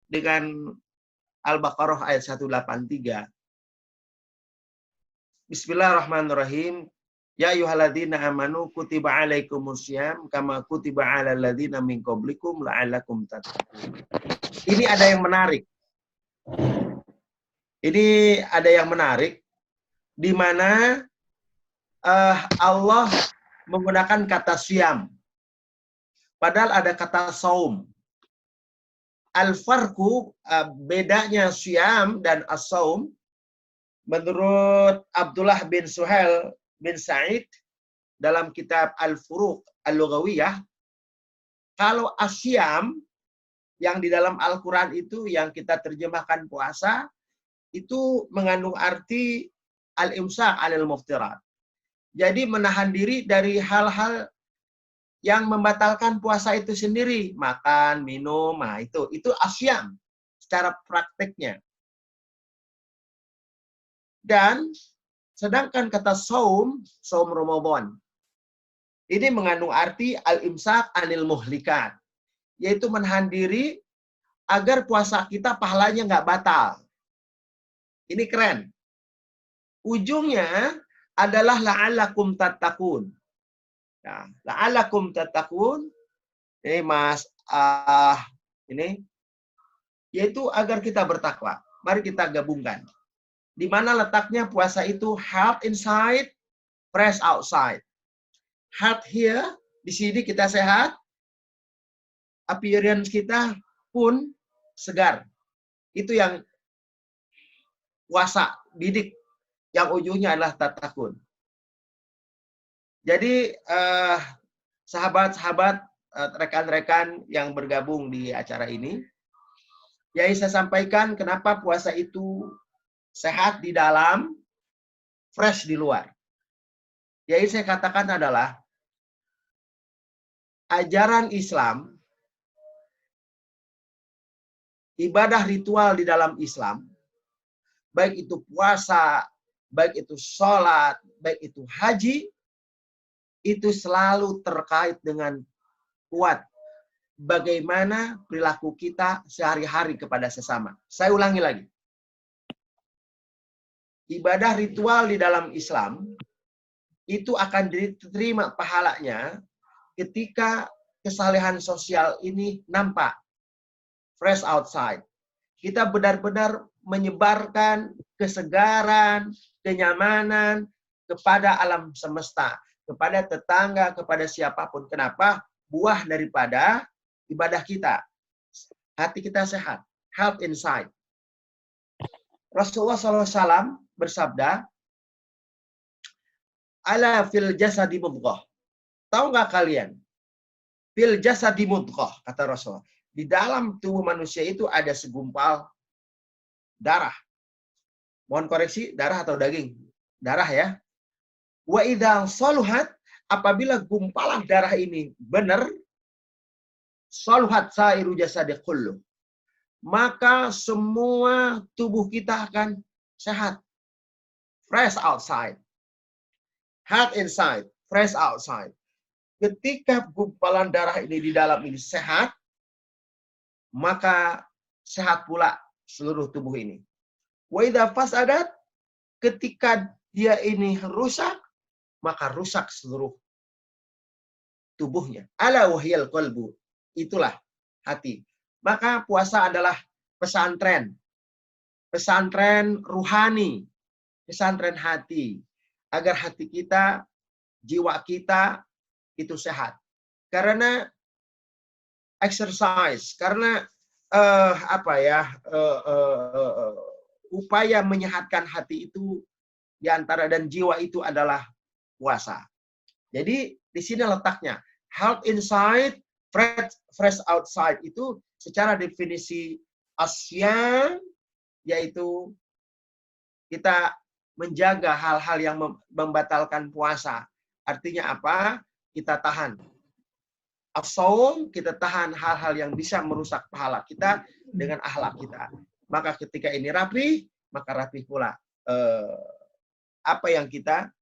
dengan Al-Baqarah ayat 183. Bismillahirrahmanirrahim. Ya ayyuhalladzina amanu kutiba alaikumusiyam kama kutiba alal ladzina min qablikum la'allakum tattaqun. Ini ada yang menarik. Ini ada yang menarik di mana Allah menggunakan kata siyam. Padahal ada kata saum. Al-farqu, bedanya siyam dan as-saum, menurut Abdullah bin Suhail bin Sa'id dalam kitab Al-Furuq Al-Lughawiyah, kalau asyam yang di dalam Al-Quran itu yang kita terjemahkan puasa, itu mengandung arti al-imsak 'anil muftirat. Jadi menahan diri dari hal-hal yang membatalkan puasa itu sendiri, makan, minum, nah itu asyam secara prakteknya. Dan sedangkan kata saum Ramadan, ini mengandung arti al-imsak 'anil muhlikat, yaitu menahan diri agar puasa kita pahalanya nggak batal. Ini keren. Ujungnya adalah la'allakum tattaqun. Nah, la'allakum tattaqun, ini Mas, ini, yaitu agar kita bertakwa. Mari kita gabungkan. Di mana letaknya puasa itu? Health inside, fresh outside. Health here, di sini kita sehat, appearance kita pun segar. Itu yang puasa didik, yang ujungnya adalah tatakun. Jadi sahabat-sahabat, rekan-rekan yang bergabung di acara ini, ya saya sampaikan kenapa puasa itu sehat di dalam, fresh di luar. Yang saya katakan adalah ajaran Islam, ibadah ritual di dalam Islam, baik itu puasa, baik itu sholat, baik itu haji, itu selalu terkait dengan kuat bagaimana perilaku kita sehari-hari kepada sesama. Saya ulangi lagi. Ibadah ritual di dalam Islam itu akan diterima pahalanya ketika kesalehan sosial ini nampak fresh outside. Kita benar-benar menyebarkan kesegaran, kenyamanan kepada alam semesta, kepada tetangga, kepada siapapun. Kenapa? Buah daripada ibadah kita. Hati kita sehat. Health inside. Rasulullah SAW bersabda, ala fil jasadi mudghah. Tahu nggak kalian? Fil jasadi mudghah, kata Rasulullah. Di dalam tubuh manusia itu ada segumpal darah. Mohon koreksi, darah atau daging? Darah ya. Wa idza saluhat, apabila gumpalan darah ini benar, saluhat sairu jasadi kullu, maka semua tubuh kita akan sehat. Fresh outside. Health inside. Fresh outside. Ketika gumpalan darah ini di dalam ini sehat, maka sehat pula seluruh tubuh ini. Wa idza fasadat, ketika dia ini rusak, maka rusak seluruh tubuhnya. Ala wahyal qalbu, itulah hati. Maka puasa adalah pesantren. Pesantren ruhani, pesantren hati, agar hati kita, jiwa kita itu sehat. Karena exercise, karena upaya menyehatkan hati itu diantara dan jiwa itu adalah puasa. Jadi di sini letaknya. Health inside, fresh outside itu secara definisi asyam, yaitu kita menjaga hal-hal yang membatalkan puasa. Artinya apa? Kita tahan. As-shaum, kita tahan hal-hal yang bisa merusak pahala kita dengan akhlak kita. Maka ketika ini rapi, maka rapi pula apa yang kita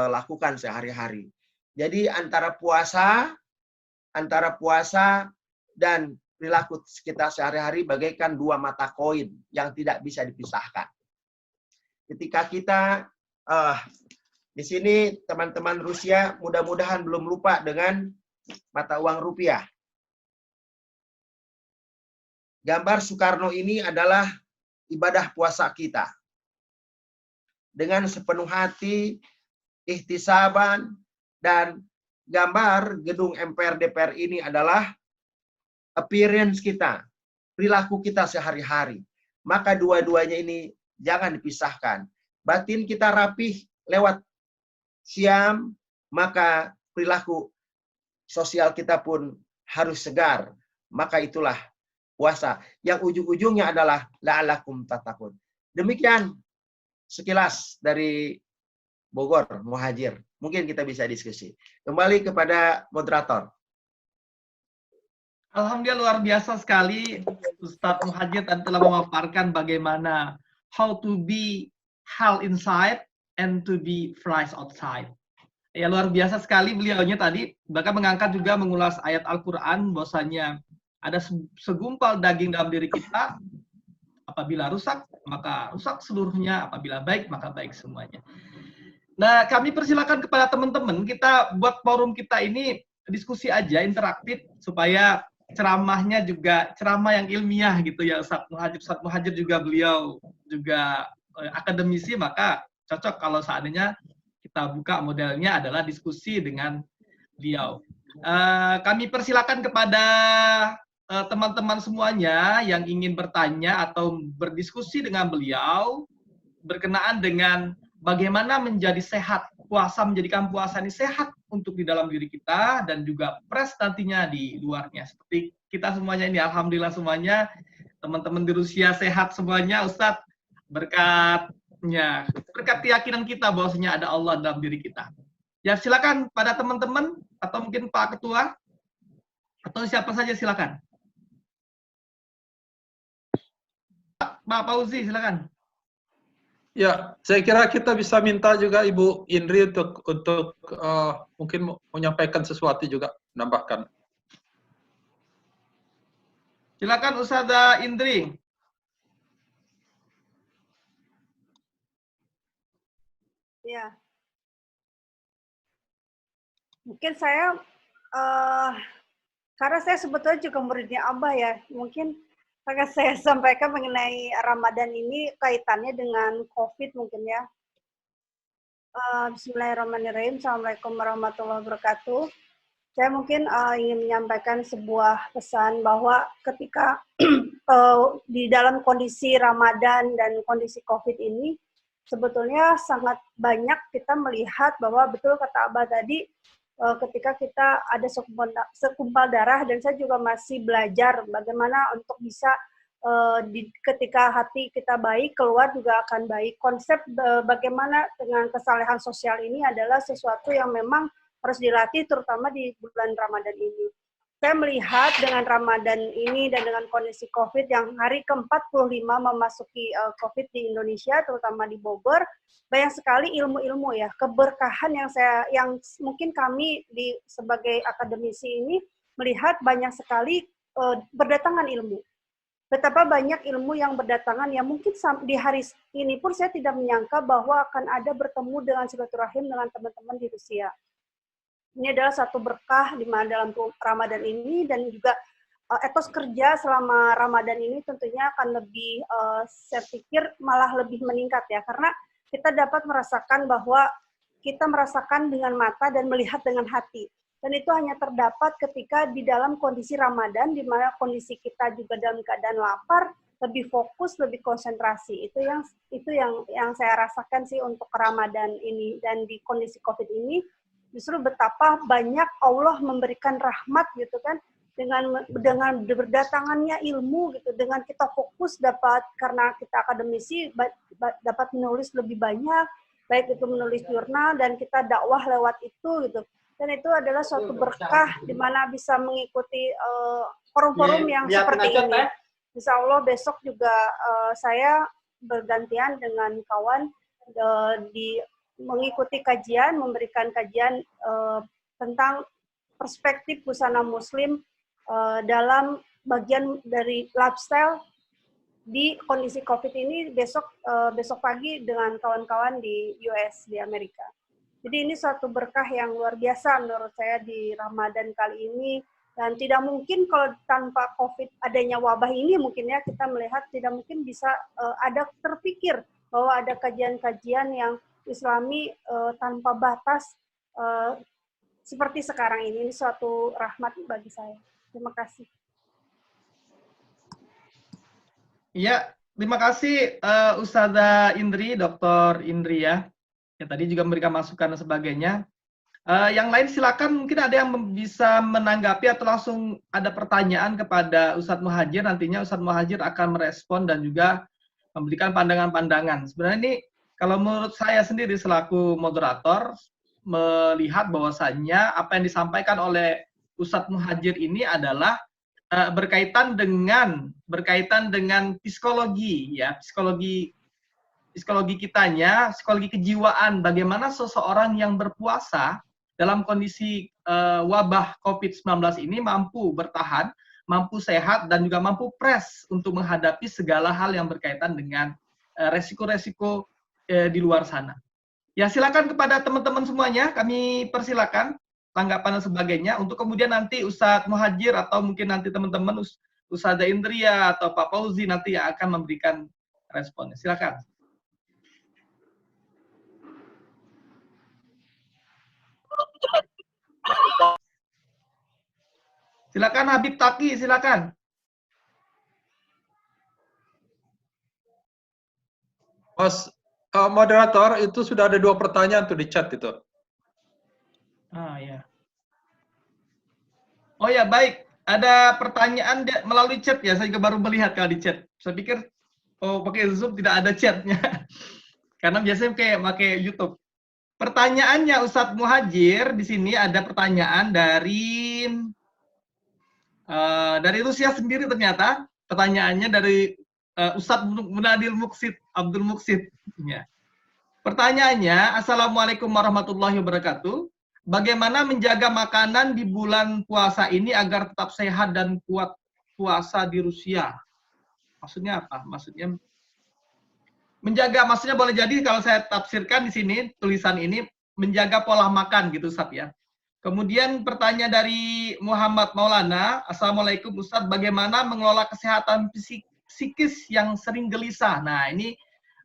lakukan sehari-hari. Jadi antara puasa dan perilaku kita sehari-hari bagaikan dua mata koin yang tidak bisa dipisahkan. Ketika kita di sini teman-teman Rusia mudah-mudahan belum lupa dengan mata uang rupiah. Gambar Soekarno ini adalah ibadah puasa kita. Dengan sepenuh hati, ihtisaban, dan gambar gedung MPR DPR ini adalah appearance kita, perilaku kita sehari-hari. Maka dua-duanya ini jangan dipisahkan. Batin kita rapih lewat siam, maka perilaku sosial kita pun harus segar. Maka itulah puasa. Yang ujung-ujungnya adalah la'alakum tattaqun. Demikian sekilas dari Bogor, Muhajir. Mungkin kita bisa diskusi. Kembali kepada moderator. Alhamdulillah luar biasa sekali Ustadz Muhajir tadi telah memaparkan bagaimana how to be hal inside and to be flies outside. Ya luar biasa sekali beliaunya tadi, bahkan mengangkat juga mengulas ayat Al-Quran bahwasanya ada segumpal daging dalam diri kita, apabila rusak maka rusak seluruhnya, apabila baik maka baik semuanya. Nah, kami persilakan kepada teman-teman kita buat forum kita ini diskusi aja interaktif supaya ceramahnya juga ceramah yang ilmiah gitu ya Ustadz Muhajir. Ustadz Muhajir juga beliau juga akademisi, maka cocok kalau seandainya kita buka modelnya adalah diskusi dengan beliau. Kami persilakan kepada teman-teman semuanya yang ingin bertanya atau berdiskusi dengan beliau berkenaan dengan bagaimana menjadi sehat, puasa menjadikan puasa ini sehat untuk di dalam diri kita dan juga fresh nantinya di luarnya. Seperti kita semuanya ini, alhamdulillah semuanya teman-teman di Rusia sehat semuanya, Ustadz, berkat keyakinan kita bahwasanya ada Allah dalam diri kita. Ya silakan pada teman-teman atau mungkin Pak Ketua atau siapa saja silakan. Pak Fauzi silakan. Ya, saya kira kita bisa minta juga Ibu Indri untuk mungkin menyampaikan sesuatu juga, menambahkan. Silakan Ustazah Indri. Ya, mungkin saya karena saya sebetulnya juga muridnya Abah ya, mungkin akan saya sampaikan mengenai Ramadan ini kaitannya dengan COVID mungkin ya. Bismillahirrahmanirrahim. Assalamualaikum warahmatullahi wabarakatuh. Saya mungkin ingin menyampaikan sebuah pesan bahwa ketika di dalam kondisi Ramadan dan kondisi COVID ini, sebetulnya sangat banyak kita melihat bahwa betul kata Abah tadi, ketika kita ada sekumpal darah, dan saya juga masih belajar bagaimana untuk bisa ketika hati kita baik, keluar juga akan baik. Konsep bagaimana dengan kesalehan sosial ini adalah sesuatu yang memang harus dilatih, terutama di bulan Ramadan ini. Saya melihat dengan Ramadan ini dan dengan kondisi COVID yang hari ke-45 memasuki COVID di Indonesia, terutama di Bogor, banyak sekali ilmu-ilmu ya, keberkahan yang mungkin kami sebagai akademisi ini melihat banyak sekali berdatangan ilmu. Betapa banyak ilmu yang berdatangan yang mungkin di hari ini pun saya tidak menyangka bahwa akan ada bertemu dengan silaturahim dengan teman-teman di Rusia. Ini adalah satu berkah di mana dalam Ramadan ini, dan juga etos kerja selama Ramadan ini tentunya akan lebih, saya pikir malah lebih meningkat ya, karena kita dapat merasakan bahwa kita merasakan dengan mata dan melihat dengan hati. Dan itu hanya terdapat ketika di dalam kondisi Ramadan, di mana kondisi kita juga dalam keadaan lapar, lebih fokus, lebih konsentrasi. Itu yang saya rasakan sih untuk Ramadan ini. Dan di kondisi COVID ini, justru betapa banyak Allah memberikan rahmat gitu kan, dengan berdatangannya ilmu gitu, dengan kita fokus dapat, karena kita akademisi dapat menulis lebih banyak, baik itu menulis jurnal dan kita dakwah lewat itu gitu. Dan itu adalah suatu berkah di mana bisa mengikuti forum-forum yang seperti ini. Insya Allah besok juga saya bergantian dengan kawan mengikuti kajian, memberikan kajian tentang perspektif busana muslim dalam bagian dari lifestyle di kondisi COVID ini besok pagi dengan kawan-kawan di US, di Amerika. Jadi ini suatu berkah yang luar biasa menurut saya di Ramadan kali ini. Dan tidak mungkin kalau tanpa COVID adanya wabah ini mungkin ya kita melihat tidak mungkin bisa ada terpikir bahwa ada kajian-kajian yang Islami tanpa batas seperti sekarang ini. Ini suatu rahmat bagi saya. Terima kasih. Iya, terima kasih Ustazah Indri, Dr. Indri ya. Ya tadi juga memberikan masukan dan sebagainya. Yang lain silakan, mungkin ada yang bisa menanggapi atau langsung ada pertanyaan kepada Ustadz Muhadjir. Nantinya Ustadz Muhadjir akan merespon dan juga memberikan pandangan-pandangan. Sebenarnya ini kalau menurut saya sendiri selaku moderator melihat bahwasannya apa yang disampaikan oleh Ustadz Muhadjir ini adalah berkaitan dengan psikologi ya, psikologi kitanya, psikologi kejiwaan, bagaimana seseorang yang berpuasa dalam kondisi wabah COVID-19 ini mampu bertahan, mampu sehat, dan juga mampu fresh untuk menghadapi segala hal yang berkaitan dengan resiko-resiko di luar sana. Ya silakan kepada teman-teman semuanya, kami persilakan tanggapan dan sebagainya, untuk kemudian nanti Ustadz Muhadjir atau mungkin nanti teman-teman Ustazah Indria atau Pak Fauzi nanti yang akan memberikan responnya. Silakan. Silakan Habib Taki, silakan. Mas moderator, itu sudah ada 2 pertanyaan tuh di chat itu. Ah ya. Oh ya, baik. Ada pertanyaan melalui chat ya, saya juga baru melihat kalau di chat. Saya pikir oh pakai Zoom tidak ada chatnya. Karena biasanya pakai YouTube. Pertanyaannya Ustadz Muhadjir, di sini ada pertanyaan dari Rusia sendiri ternyata. Pertanyaannya dari Ustadz Munadil Muksid, Abdul Muksid. Ya. Pertanyaannya, Assalamualaikum warahmatullahi wabarakatuh. Bagaimana menjaga makanan di bulan puasa ini agar tetap sehat dan kuat puasa di Rusia? Maksudnya apa? Maksudnya menjaga, maksudnya boleh jadi kalau saya tafsirkan di sini tulisan ini menjaga pola makan gitu Ustaz ya. Kemudian pertanyaan dari Muhammad Maulana, Assalamualaikum Ustaz, bagaimana mengelola kesehatan psikis yang sering gelisah? Nah ini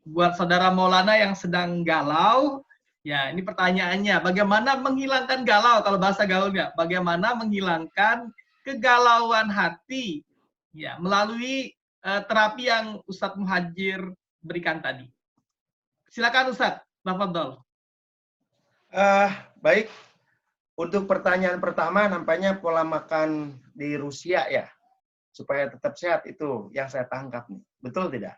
buat saudara Maulana yang sedang galau, ya ini pertanyaannya, bagaimana menghilangkan galau, kalau bahasa gaulnya, bagaimana menghilangkan kegalauan hati ya melalui terapi yang Ustadz Muhadjir berikan tadi. Silakan Ustadz, tafadhol. Baik, untuk pertanyaan pertama nampaknya pola makan di Rusia ya, supaya tetap sehat itu yang saya tangkap nih. Betul tidak?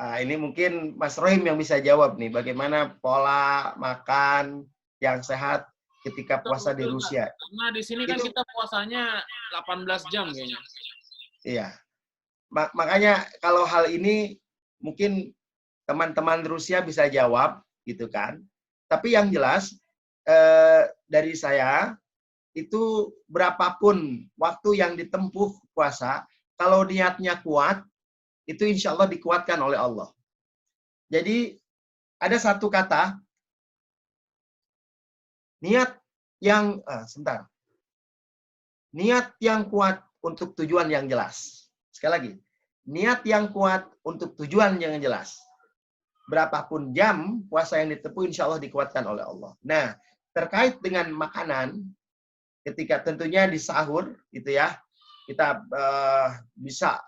Ini mungkin Mas Rohim yang bisa jawab nih, bagaimana pola makan yang sehat ketika puasa di Rusia. Karena di sini kan kita puasanya 18 jam kayaknya. Iya. Makanya kalau hal ini mungkin teman-teman Rusia bisa jawab gitu kan. Tapi yang jelas dari saya itu berapapun waktu yang ditempuh puasa, kalau niatnya kuat, itu insya Allah dikuatkan oleh Allah. Jadi ada satu kata, niat yang niat yang kuat untuk tujuan yang jelas. Sekali lagi, niat yang kuat untuk tujuan yang jelas. Berapapun jam puasa yang ditempuh, insya Allah dikuatkan oleh Allah. Nah, terkait dengan makanan, ketika tentunya di sahur, gitu ya, kita bisa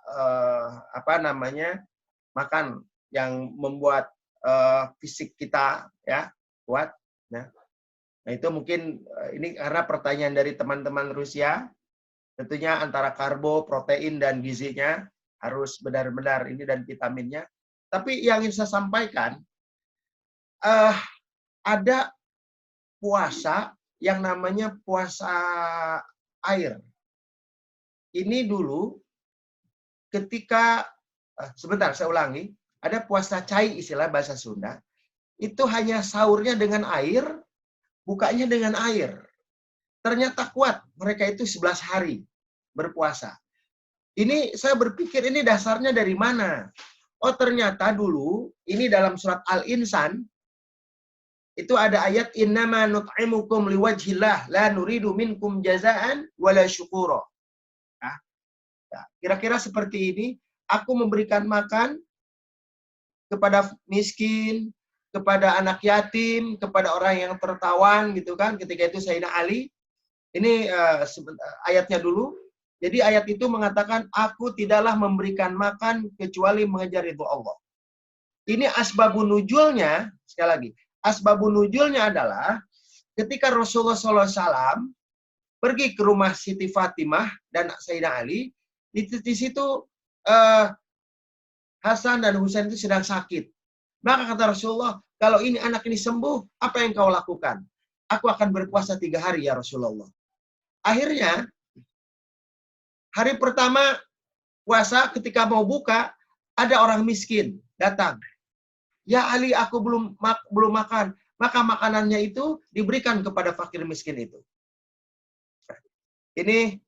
makan yang membuat fisik kita ya kuat. Nah itu mungkin ini karena pertanyaan dari teman-teman Rusia, tentunya antara karbo, protein dan gizinya harus benar-benar ini dan vitaminnya. Tapi yang ingin saya sampaikan, ada puasa yang namanya puasa air. Ini dulu ketika, sebentar saya ulangi, ada puasa cai istilah bahasa Sunda, itu hanya sahurnya dengan air, bukanya dengan air. Ternyata kuat, mereka itu 11 hari. berpuasa. Ini saya berpikir ini dasarnya dari mana? Oh ternyata dulu ini dalam surat Al-Insan itu ada ayat innama nut'imukum liwajhillah la nuridu minkum jazaan wala syukura. Nah, kira-kira seperti ini, aku memberikan makan kepada miskin, kepada anak yatim, kepada orang yang tertawan gitu kan. Ketika itu Sayyidina Ali. Ini ayatnya dulu. Jadi ayat itu mengatakan aku tidaklah memberikan makan kecuali mengejar ridho Allah. Ini asbabun nuzulnya, sekali lagi. Asbabun nuzulnya adalah ketika Rasulullah SAW pergi ke rumah Siti Fatimah dan Sayyidina Ali, di situ Hasan dan Husain itu sedang sakit. Maka kata Rasulullah, kalau ini anak ini sembuh, apa yang kau lakukan? Aku akan berpuasa 3 hari ya Rasulullah. Akhirnya, hari pertama puasa ketika mau buka, ada orang miskin datang. Ya Ali, aku belum makan. Maka makanannya itu diberikan kepada fakir miskin itu. Ini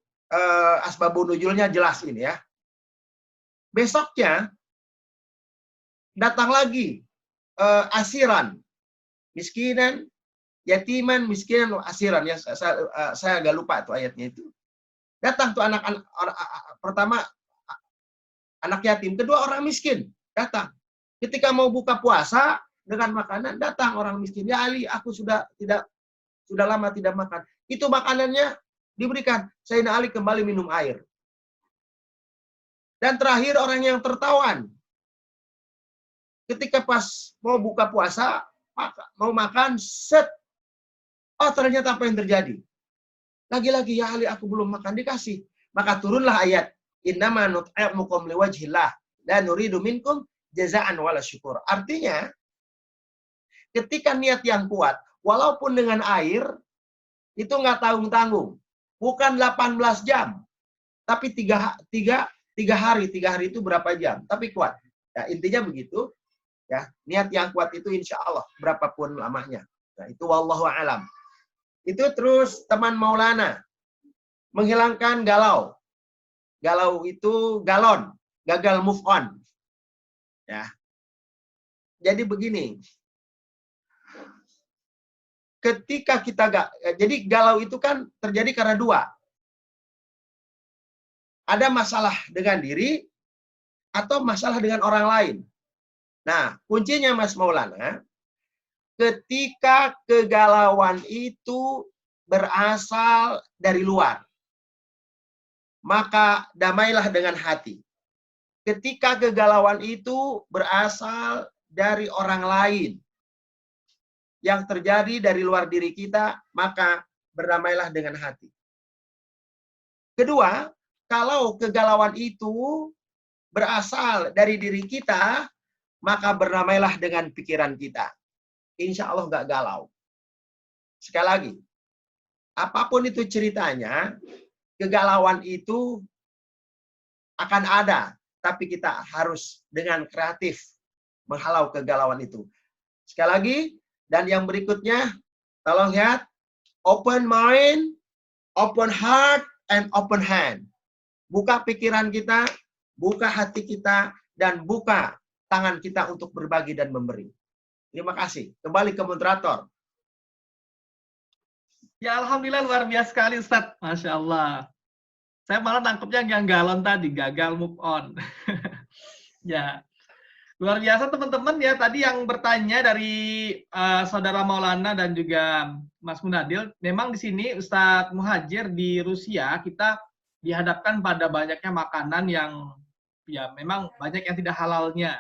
asbabun nuzulnya jelas ini ya. Besoknya datang lagi asiran, miskinan, yatiman, miskinan, asiran ya. Saya agak lupa tuh ayatnya itu. Datang tuh anak-anak pertama anak yatim, kedua orang miskin datang. Ketika mau buka puasa dengan makanan, datang orang miskin. Ya Ali, aku sudah lama tidak makan. Itu makanannya diberikan. Sayyidina Ali kembali minum air. Dan terakhir orang yang tertawan. Ketika pas mau buka puasa, mau makan, set. Oh ternyata apa yang terjadi? Lagi-lagi ya Ali, aku belum makan, dikasih. Maka turunlah ayat innama nut'imukum liwajhillah la nuridu minkum jazaan wala syukur. Artinya ketika niat yang kuat, walaupun dengan air itu nggak tanggung-tanggung, bukan 18 jam, tapi 3 hari itu berapa jam, tapi kuat. Ya, intinya begitu. Ya, niat yang kuat itu insya Allah berapapun lamanya. Nah, itu wallahu alam. Itu terus teman Maulana menghilangkan galau. Galau itu galon, gagal move on. Ya. Jadi begini. Ketika kita jadi galau itu kan terjadi karena 2. Ada masalah dengan diri atau masalah dengan orang lain. Nah, kuncinya Mas Maulana, ketika kegalauan itu berasal dari luar, maka damailah dengan hati. Ketika kegalauan itu berasal dari orang lain, yang terjadi dari luar diri kita, maka berdamailah dengan hati. Kedua, kalau kegalauan itu berasal dari diri kita, maka berdamailah dengan pikiran kita. Insya Allah nggak galau. Sekali lagi, apapun itu ceritanya, kegalauan itu akan ada, tapi kita harus dengan kreatif menghalau kegalauan itu. Sekali lagi, dan yang berikutnya, tolong lihat, open mind, open heart, and open hand. Buka pikiran kita, buka hati kita, dan buka tangan kita untuk berbagi dan memberi. Terima kasih. Kembali ke moderator. Ya Alhamdulillah luar biasa sekali Ustaz. Masya Allah. Saya malah nangkepnya yang galon tadi, gagal move on. Ya, luar biasa teman-teman ya. Tadi yang bertanya dari Saudara Maulana dan juga Mas Munadil, memang di sini Ustadz Muhajir di Rusia kita dihadapkan pada banyaknya makanan yang ya memang banyak yang tidak halalnya.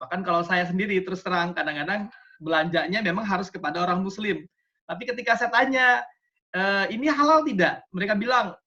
Bahkan kalau saya sendiri terus terang kadang-kadang belanjanya memang harus kepada orang Muslim. Tapi ketika saya tanya, ini halal tidak? Mereka bilang,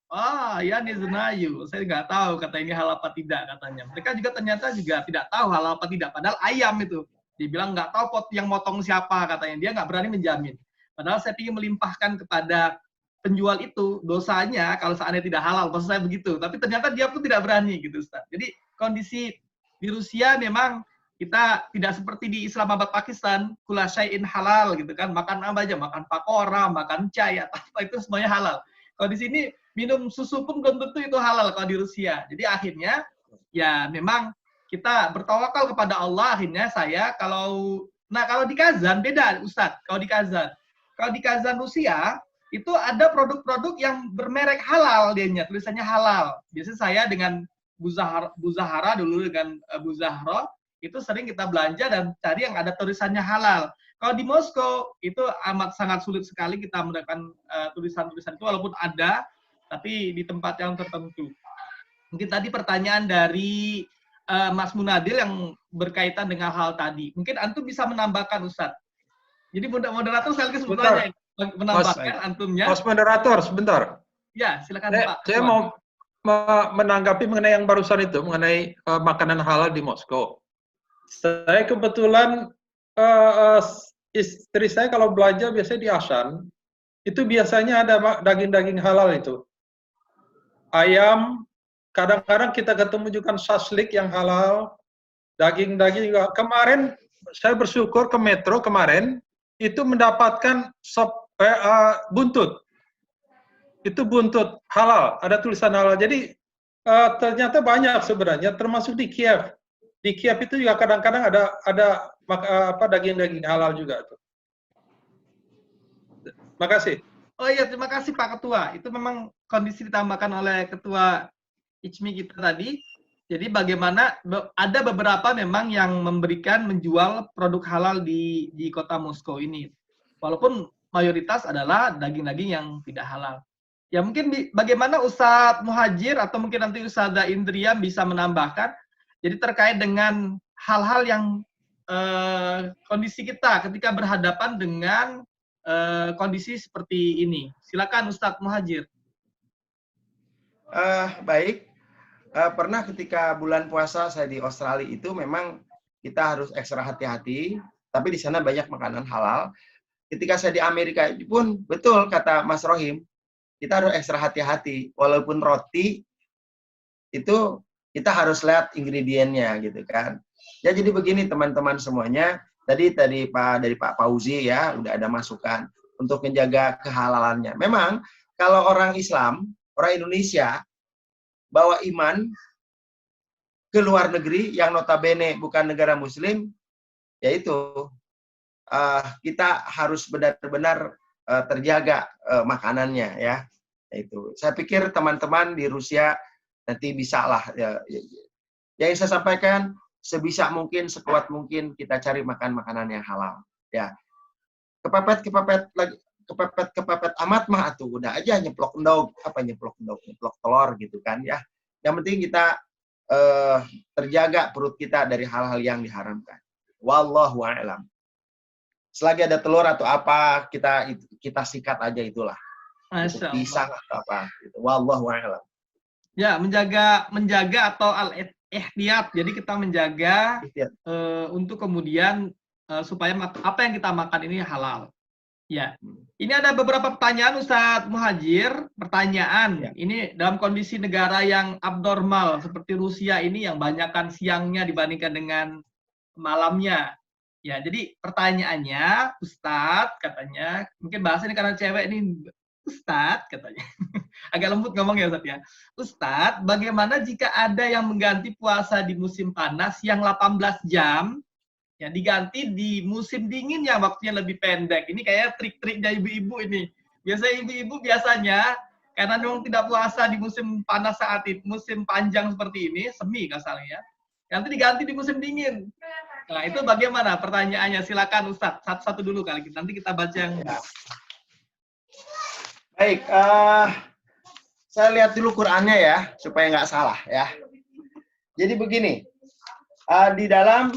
ya ini zenayu. Saya nggak tahu kata ini halal apa tidak katanya. Mereka juga ternyata juga tidak tahu halal apa tidak. Padahal ayam itu. Dibilang nggak tahu yang motong siapa katanya. Dia nggak berani menjamin. Padahal saya ingin melimpahkan kepada penjual itu dosanya kalau seandainya tidak halal. Maksud saya begitu. Tapi ternyata dia pun tidak berani gitu Ustaz. Jadi kondisi di Rusia memang kita tidak seperti di Islamabad Pakistan, kula syai'in halal gitu kan, makan apa aja, makan pakora, makan chai, apa itu semuanya halal. Kalau di sini minum susu pun belum tentu itu halal kalau di Rusia. Jadi akhirnya ya memang kita bertawakal kepada Allah. Akhirnya saya kalau di Kazan beda Ustadz. Kalau di Kazan Rusia itu ada produk-produk yang bermerek halal dianya, tulisannya halal. Biasanya saya dengan Bu Zahra dulu dengan Bu Zahra itu sering kita belanja dan cari yang ada tulisannya halal. Kalau di Moskow itu amat sangat sulit sekali kita mendapatkan tulisan-tulisan itu, walaupun ada, tapi di tempat yang tertentu. Mungkin tadi pertanyaan dari Mas Munadil yang berkaitan dengan hal tadi. Mungkin Antum bisa menambahkan, Ustadz. Jadi moderator sekaligus bertanya, menambahkan Antumnya. Mas moderator, sebentar. Ya, silakan Pak. Saya mau menanggapi mengenai yang barusan itu, mengenai makanan halal di Moskow. Saya kebetulan, istri saya kalau belanja biasanya di Asan, itu biasanya ada daging-daging halal itu. Ayam, kadang-kadang kita ketemu juga saslik yang halal, daging-daging juga. Kemarin saya bersyukur ke Metro kemarin, itu mendapatkan buntut. Itu buntut halal, ada tulisan halal. Jadi ternyata banyak sebenarnya, termasuk di Kiev. Di Kiev itu juga kadang-kadang ada daging-daging halal juga. Terima kasih. Oh iya, terima kasih Pak Ketua. Itu memang kondisi ditambahkan oleh Ketua ICMI kita tadi. Jadi bagaimana ada beberapa memang yang menjual produk halal di kota Moskow ini. Walaupun mayoritas adalah daging-daging yang tidak halal. Ya mungkin bagaimana Ustadz Muhajir atau mungkin nanti Ustadzah Indriam bisa menambahkan. Jadi terkait dengan hal-hal yang kondisi kita ketika berhadapan dengan kondisi seperti ini. Silakan Ustadz Muhajir. Baik. Pernah ketika bulan puasa saya di Australia itu memang kita harus ekstra hati-hati. Tapi di sana banyak makanan halal. Ketika saya di Amerika pun betul kata Mas Rohim, kita harus ekstra hati-hati. Walaupun roti itu kita harus lihat ingredientnya gitu kan. Ya jadi begini teman-teman semuanya. Tadi dari Pak Fauzi ya udah ada masukan untuk menjaga kehalalannya. Memang kalau orang Islam, orang Indonesia bawa iman ke luar negeri yang notabene bukan negara Muslim, yaitu kita harus benar-benar terjaga makanannya ya. Itu. Saya pikir teman-teman di Rusia nanti bisa lah. Yang saya sampaikan sebisa mungkin, sekuat mungkin kita cari makan makanan yang halal. Ya, kepepet amat mah atuh udah aja nyeplok telur gitu kan ya. Yang penting kita terjaga perut kita dari hal-hal yang diharamkan. Wallahu a'lam. Selagi ada telur atau apa kita sikat aja itulah. Pisang atau apa gitu. Wallahu a'lam. Ya, menjaga atau al-ihtiyat. Jadi kita menjaga untuk kemudian supaya apa yang kita makan ini halal. Ya, ini ada beberapa pertanyaan Ustadz Muhajir. Pertanyaan, ya. Ini dalam kondisi negara yang abnormal seperti Rusia ini yang banyakkan siangnya dibandingkan dengan malamnya. Ya, jadi pertanyaannya, Ustadz katanya, mungkin bahasa ini karena cewek ini, Ustadz katanya, agak lembut ngomong ya Ustadz ya. Ustadz, bagaimana jika ada yang mengganti puasa di musim panas yang 18 jam, ya diganti di musim dingin yang waktunya lebih pendek. Ini kayak trik-triknya ibu-ibu ini. Biasanya ibu-ibu biasanya karena memang tidak puasa di musim panas saat itu, musim panjang seperti ini, semi kasalnya, nanti diganti di musim dingin. Nah itu bagaimana pertanyaannya? Silakan Ustadz, satu-satu dulu kali. Nanti kita baca yang. Baik, saya lihat dulu Qur'annya ya supaya nggak salah ya. Jadi begini, di dalam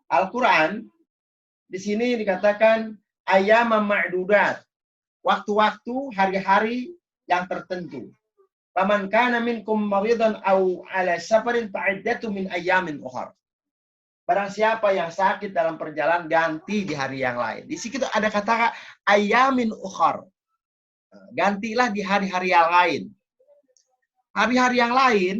Al-Quran, di sini dikatakan ayyam ma'dudat, waktu-waktu, hari-hari yang tertentu. Faman kana minkum maridan aw ala safarin fa'iddatu min ayyamin ukhar. Barang siapa yang sakit dalam perjalanan ganti di hari yang lain. Di situ ada kata ayyamin ukhar. Gantilah di hari-hari yang lain. Hari-hari yang lain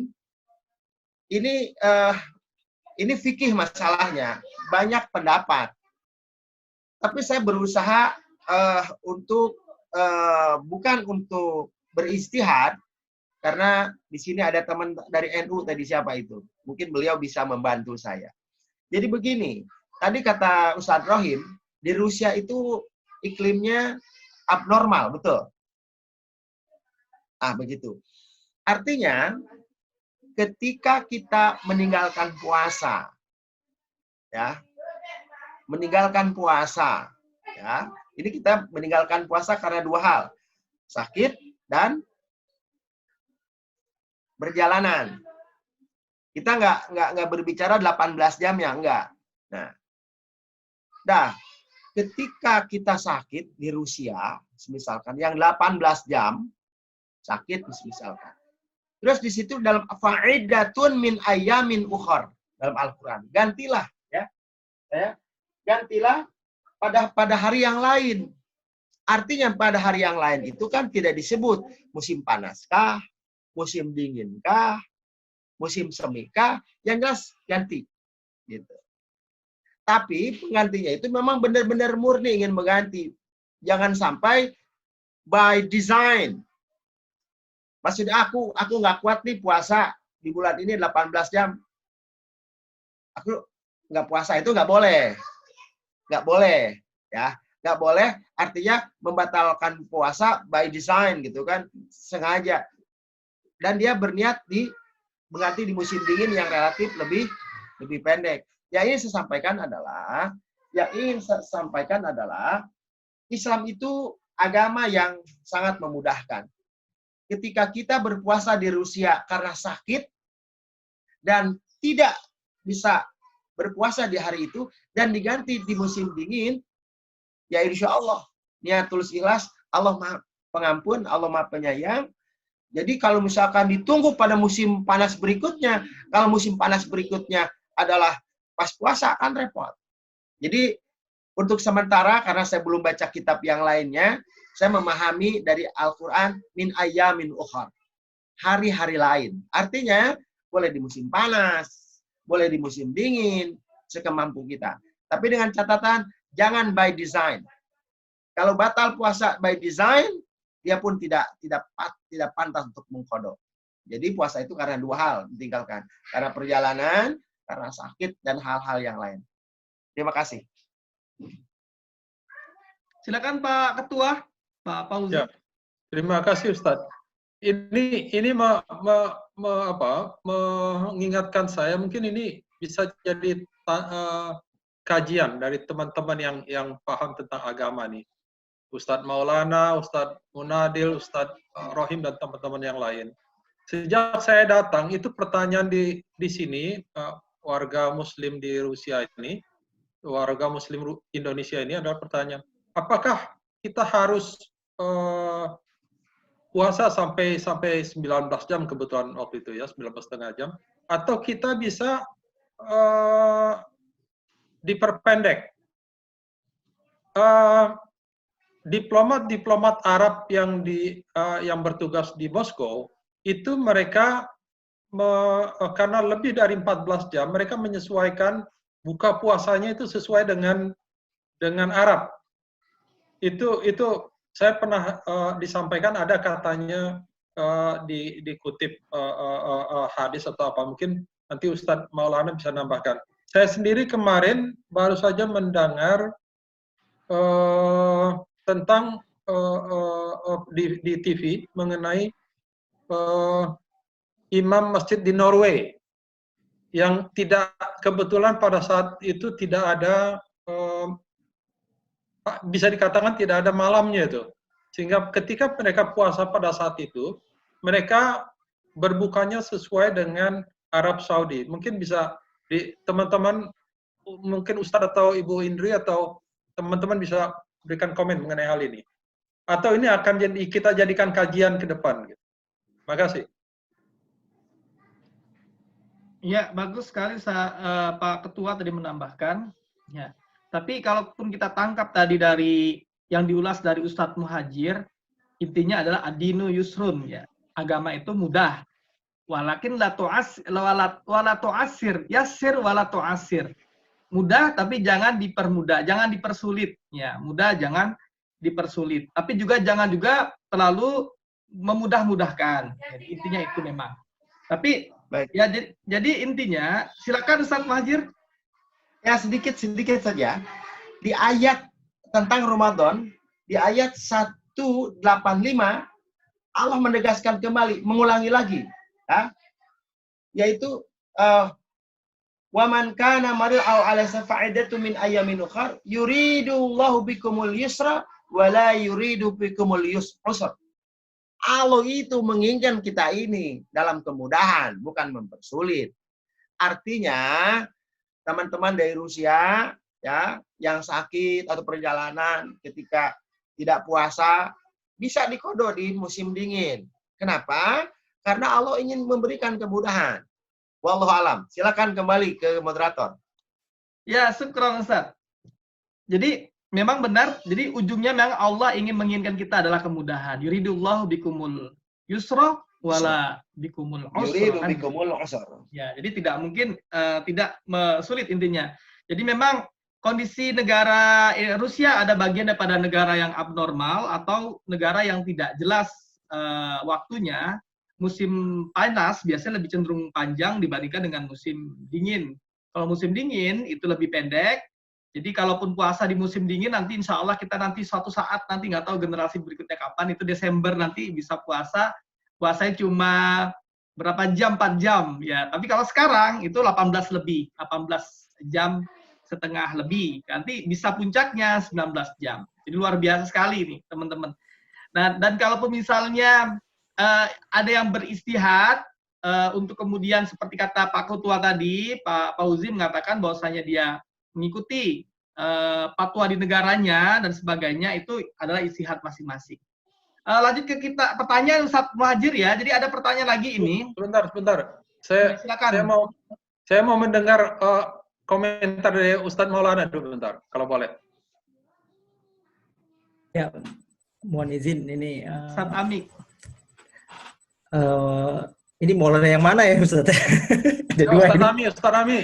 ini fikih masalahnya, banyak pendapat. Tapi saya berusaha untuk bukan untuk beristihad, karena di sini ada teman dari NU tadi, siapa itu? Mungkin beliau bisa membantu saya. Jadi begini, tadi kata Ustadz Rohim, di Rusia itu iklimnya abnormal, betul? Begitu. Artinya, ketika kita meninggalkan puasa, ya, meninggalkan puasa, ya, ini kita meninggalkan puasa karena dua hal, sakit dan berjalanan. Kita nggak berbicara 18 jam ya, enggak. Nah, ketika kita sakit di Rusia, misalkan yang 18 jam sakit misalkan. Terus di situ dalam fa'idatun min ayamin ukhar dalam Al-Qur'an. Gantilah ya. Gantilah pada hari yang lain. Artinya pada hari yang lain itu kan tidak disebut musim panaskah, musim dinginkah, musim semikah, yang jelas ganti. Gitu. Tapi penggantinya itu memang benar-benar murni ingin mengganti. Jangan sampai by design. Maksudnya aku nggak kuat nih puasa di bulan ini 18 jam. Aku nggak puasa, itu nggak boleh. Nggak boleh. Ya, nggak boleh artinya membatalkan puasa by design gitu kan, sengaja. Dan dia berniat mengganti di musim dingin yang relatif lebih pendek. Yang ingin saya sampaikan adalah Islam itu agama yang sangat memudahkan. Ketika kita berpuasa di Rusia karena sakit dan tidak bisa berpuasa di hari itu dan diganti di musim dingin, ya insya Allah niat tulus ikhlas, Allah Maha Pengampun, Allah Maha Penyayang. Jadi kalau misalkan ditunggu pada musim panas berikutnya, kalau musim panas berikutnya adalah pas puasa, akan repot. Jadi untuk sementara, karena saya belum baca kitab yang lainnya, saya memahami dari Al-Quran min ayamin ukhar. Hari-hari lain. Artinya boleh di musim panas, boleh di musim dingin, sekemampu kita. Tapi dengan catatan, jangan by design. Kalau batal puasa by design, dia pun tidak pantas untuk mengqadha. Jadi puasa itu karena dua hal ditinggalkan. Karena perjalanan, karena sakit, dan hal-hal yang lain. Terima kasih. Silakan Pak Ketua, Pak Fauzi. Ya, terima kasih Ustadz. Ini mengingatkan saya, mungkin ini bisa jadi kajian dari teman-teman yang paham tentang agama nih. Ustadz Maulana, Ustadz Munadil, Ustadz Rohim, dan teman-teman yang lain. Sejak saya datang, itu pertanyaan di sini, warga Muslim di Rusia ini, warga Muslim Indonesia ini adalah pertanyaan, apakah kita harus puasa sampai 19 jam kebetulan waktu itu ya, 19,5 jam, atau kita bisa diperpendek? Diplomat Arab yang bertugas di Moskow itu mereka karena lebih dari 14 jam mereka menyesuaikan buka puasanya itu sesuai dengan Arab. Itu saya pernah disampaikan, ada katanya dikutip hadis atau apa, mungkin nanti Ustadz Maulana bisa nambahkan. Saya sendiri kemarin baru saja mendengar tentang di TV mengenai imam masjid di Norway yang kebetulan pada saat itu tidak ada, bisa dikatakan tidak ada malamnya itu, sehingga ketika mereka puasa pada saat itu mereka berbukanya sesuai dengan Arab Saudi. Mungkin bisa teman-teman, mungkin Ustadz atau Ibu Indri atau teman-teman bisa berikan komen mengenai hal ini. Atau ini akan kita jadikan kajian ke depan. Terima kasih. Ya, bagus sekali Pak Ketua tadi menambahkan. Ya. Tapi kalaupun kita tangkap tadi dari yang diulas dari Ustadz Muhajir, intinya adalah adinu yusrun, ya. Agama itu mudah. Walakin la tu'asir, yassir wala tu'asir. Mudah tapi jangan dipermudah, jangan dipersulit, ya. Mudah jangan dipersulit. Tapi juga jangan juga terlalu memudah-mudahkan. Jadi intinya itu memang. Tapi Baik. ya jadi intinya, silakan Ustaz Muhajir. Ya, sedikit saja. Di ayat tentang Ramadan, di ayat 185, Allah menegaskan kembali, mengulangi lagi. Ya, yaitu, وَمَنْ كَانَ مَرِيضًا أَوْ عَلَىٰ سَفَرٍ مِنْ أَيَّامٍ أُخَرَ يُرِيدُ اللَّهُ بِكُمُ الْيُسْرَ وَلَا يُرِيدُ بِكُمُ الْعُسْرَ. Allah itu menginginkan kita ini dalam kemudahan, bukan mempersulit. Artinya, teman-teman dari Rusia ya yang sakit atau perjalanan ketika tidak puasa bisa dikodo di musim dingin. Kenapa? Karena Allah ingin memberikan kemudahan. Wallahu alam. Silakan kembali ke moderator. Ya, syukran Ustaz. Jadi memang benar, jadi ujungnya memang Allah ingin menginginkan kita adalah kemudahan. Yuridullahu bikumul yusra wala bikumul Yuridu usra. bikumul usra. Ya, jadi tidak mungkin tidak sulit intinya. Jadi memang kondisi negara Rusia ada bagian daripada negara yang abnormal atau negara yang tidak jelas waktunya. Musim panas biasanya lebih cenderung panjang dibandingkan dengan musim dingin. Kalau musim dingin itu lebih pendek. Jadi kalaupun puasa di musim dingin nanti insya Allah kita nanti suatu saat nanti nggak tahu generasi berikutnya kapan itu Desember nanti bisa puasa. Puasanya cuma berapa jam, 4 jam ya. Tapi kalau sekarang itu 18 lebih, 18 jam setengah lebih. Nanti bisa puncaknya 19 jam. Jadi luar biasa sekali nih teman-teman. Nah, dan kalaupun misalnya ada yang beristihad untuk kemudian seperti kata Pak Ketua tadi, Pak Fauzi mengatakan bahwasanya dia mengikuti fatwa di negaranya dan sebagainya, itu adalah istihad masing-masing. Lanjut ke kita pertanyaan Ustaz Muhajir ya. Jadi ada pertanyaan lagi ini. Sebentar. Silakan. Saya mau mendengar komentar dari Ustadz Maulana dulu bentar, kalau boleh. Ya, mohon izin ini. Ustaz Ami. Ini Maulana yang mana ya Ustaz? Ada Ya, dua. Ustadz Ami.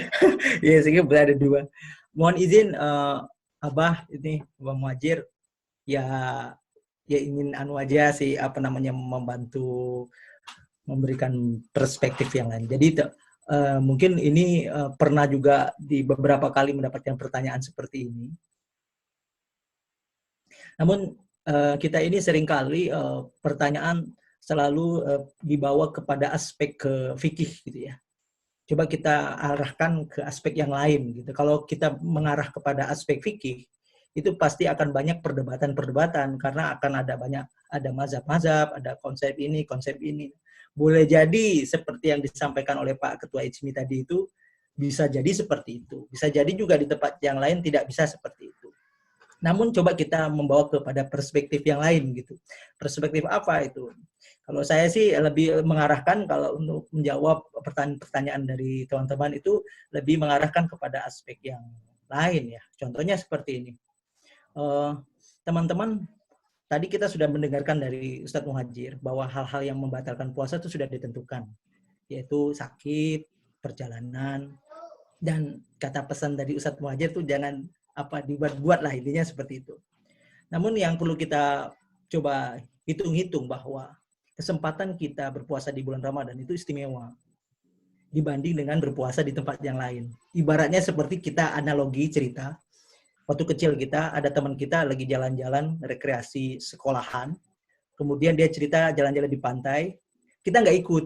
Iya, sehingga ada dua. Mohon izin, Abah ini Abah Muhajir ya ingin aja sih membantu memberikan perspektif yang lain. Jadi mungkin ini pernah juga di beberapa kali mendapatkan pertanyaan seperti ini. Namun kita ini seringkali pertanyaan selalu dibawa kepada aspek ke fikih gitu ya. Coba kita arahkan ke aspek yang lain gitu. Kalau kita mengarah kepada aspek fikih, itu pasti akan banyak perdebatan karena akan ada mazhab-mazhab, ada konsep ini, konsep ini. Boleh jadi seperti yang disampaikan oleh Pak Ketua Ijmi tadi itu bisa jadi seperti itu. Bisa jadi juga di tempat yang lain tidak bisa seperti itu. Namun coba kita membawa kepada perspektif yang lain gitu. Perspektif apa itu? Kalau saya sih lebih mengarahkan kalau untuk menjawab pertanyaan dari teman-teman itu lebih mengarahkan kepada aspek yang lain ya. Contohnya seperti ini. Teman-teman, tadi kita sudah mendengarkan dari Ustadz Muhajir bahwa hal-hal yang membatalkan puasa itu sudah ditentukan, yaitu sakit, perjalanan, dan kata pesan dari Ustadz Muhajir itu jangan dibuat-buat lah, intinya seperti itu. Namun yang perlu kita coba hitung-hitung bahwa kesempatan kita berpuasa di bulan Ramadan itu istimewa dibanding dengan berpuasa di tempat yang lain. Ibaratnya seperti kita analogi cerita, waktu kecil kita, ada teman kita lagi jalan-jalan, rekreasi sekolahan. Kemudian dia cerita jalan-jalan di pantai. Kita nggak ikut.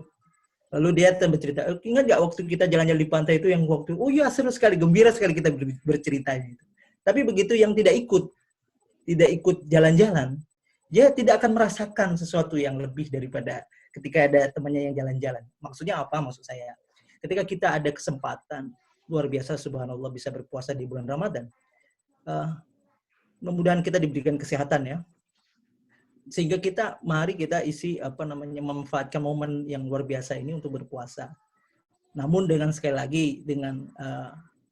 Lalu dia bercerita, ingat nggak waktu kita jalan-jalan di pantai itu yang waktu, oh iya seru sekali, gembira sekali kita bercerita. Gitu. Tapi begitu yang tidak ikut jalan-jalan, dia tidak akan merasakan sesuatu yang lebih daripada ketika ada temannya yang jalan-jalan. Maksudnya apa maksud saya? Ketika kita ada kesempatan, luar biasa subhanallah bisa berpuasa di bulan Ramadan, mudah-mudahan kita diberikan kesehatan ya, sehingga mari kita memanfaatkan momen yang luar biasa ini untuk berpuasa. Namun dengan sekali lagi dengan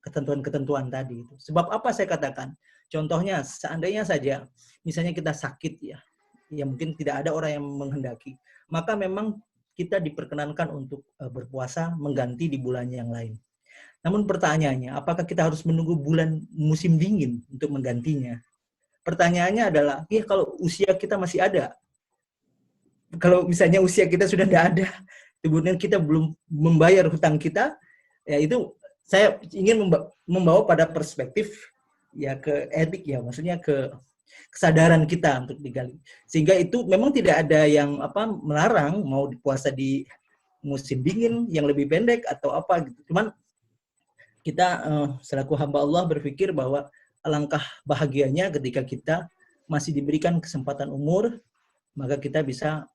ketentuan-ketentuan tadi itu. Sebab apa saya katakan? Contohnya seandainya saja misalnya kita sakit ya mungkin tidak ada orang yang menghendaki, maka memang kita diperkenankan untuk berpuasa mengganti di bulan yang lain. Namun pertanyaannya, apakah kita harus menunggu bulan musim dingin untuk menggantinya? pertanyaannya adalah, ya kalau usia kita masih ada, kalau misalnya usia kita sudah tidak ada, kemudian kita belum membayar hutang kita, ya itu saya ingin membawa pada perspektif ya ke etik ya, maksudnya ke kesadaran kita untuk digali. Sehingga itu memang tidak ada yang melarang mau puasa di musim dingin yang lebih pendek atau apa gitu. Cuman kita selaku hamba Allah berpikir bahwa alangkah bahagianya ketika kita masih diberikan kesempatan umur, maka kita bisa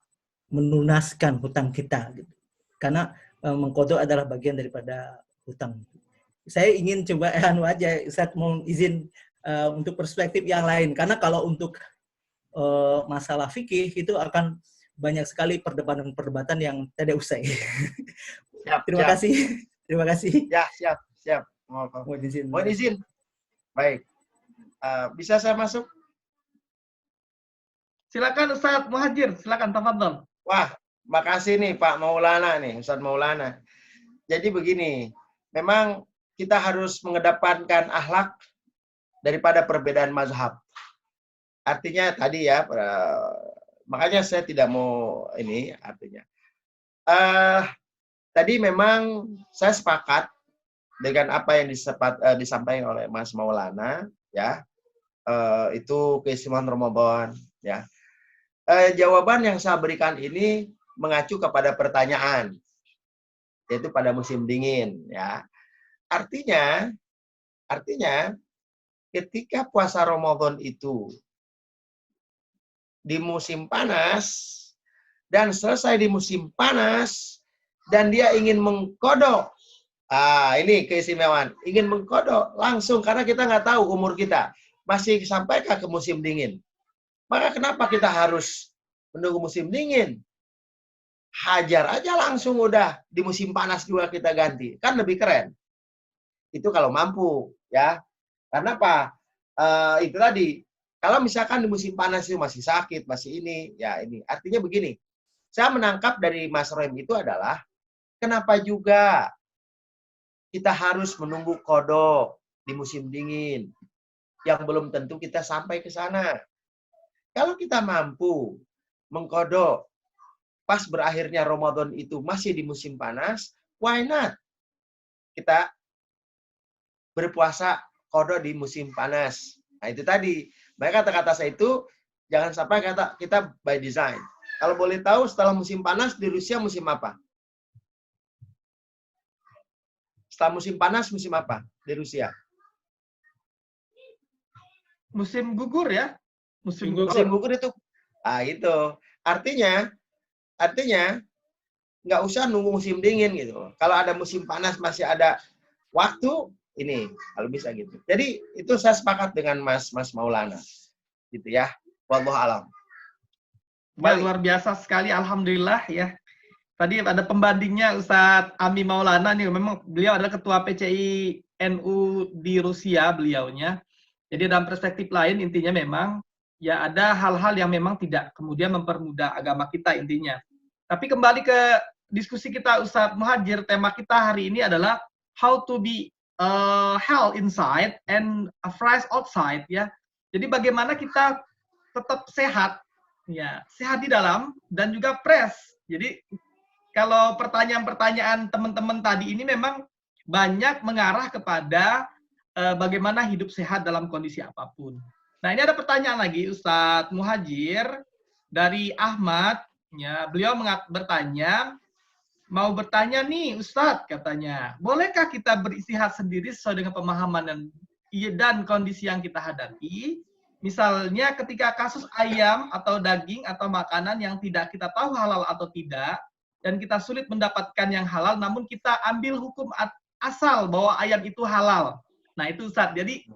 melunaskan hutang kita gitu. Karena mengqadha adalah bagian daripada hutang. Saya ingin coba aja Ustaz mau izin untuk perspektif yang lain, karena kalau untuk masalah fikih itu akan banyak sekali perdebatan yang tidak usai. Terima kasih. Ya, siap. Mohon izin. Baik. Bisa saya masuk? Silakan Ustaz Muhajir, silakan tafadhol. Wah, makasih nih Pak Maulana nih, Ustaz Maulana. Jadi begini, memang kita harus mengedepankan akhlak daripada perbedaan mazhab. Artinya tadi ya, makanya saya tidak mau ini artinya. Tadi memang saya sepakat dengan apa yang disampaikan oleh Mas Maulana, ya, itu keistimewaan Ramadan, ya. Jawaban yang saya berikan ini mengacu kepada pertanyaan, yaitu pada musim dingin, ya. Artinya ketika puasa Ramadan itu di musim panas dan selesai di musim panas dan dia ingin mengkodok, ini keistimewaan, ingin mengkodok langsung karena kita nggak tahu umur kita masih sampaikah ke musim dingin. Maka kenapa kita harus menunggu musim dingin? Hajar aja langsung udah di musim panas juga kita ganti, kan lebih keren. Itu kalau mampu, ya. Karena apa? Itu tadi, kalau misalkan di musim panas itu masih sakit, masih ini, ya ini. Artinya begini, saya menangkap dari Mas Rohim itu adalah, kenapa juga kita harus menunggu qadha di musim dingin, yang belum tentu kita sampai ke sana. Kalau kita mampu mengqadha pas berakhirnya Ramadan itu masih di musim panas, why not? Kita berpuasa qadha di musim panas. Nah itu tadi. Maka kata-kata saya itu, jangan sampai kita by design. Kalau boleh tahu setelah musim panas di Rusia musim apa? Setelah musim panas musim apa di Rusia? Musim gugur ya? Musim gugur itu. Itu. Artinya nggak usah nunggu musim dingin gitu. Kalau ada musim panas masih ada waktu, ini kalau bisa gitu. Jadi itu saya sepakat dengan Mas Maulana. Gitu ya. Wallahu a'lam. Ya, luar biasa sekali, alhamdulillah ya. Tadi ada pembandingnya Ustadz Ami Maulana nih, memang beliau adalah ketua PCI NU di Rusia beliaunya. Jadi dalam perspektif lain intinya memang ya ada hal-hal yang memang tidak kemudian mempermudah agama kita intinya. Tapi kembali ke diskusi kita Ustadz Muhajir, tema kita hari ini adalah how to be health inside and fresh outside ya. Jadi bagaimana kita tetap sehat ya, sehat di dalam dan juga fresh. Jadi kalau pertanyaan-pertanyaan teman-teman tadi ini memang banyak mengarah kepada bagaimana hidup sehat dalam kondisi apapun. Nah, ini ada pertanyaan lagi Ustadz Muhajir dari Ahmad. Ya, beliau mau bertanya nih Ustadz, katanya, bolehkah kita beristihad sendiri sesuai dengan pemahaman dan kondisi yang kita hadapi? Misalnya ketika kasus ayam atau daging atau makanan yang tidak kita tahu halal atau tidak, dan kita sulit mendapatkan yang halal, namun kita ambil hukum asal bahwa ayam itu halal. Nah itu Ustaz, jadi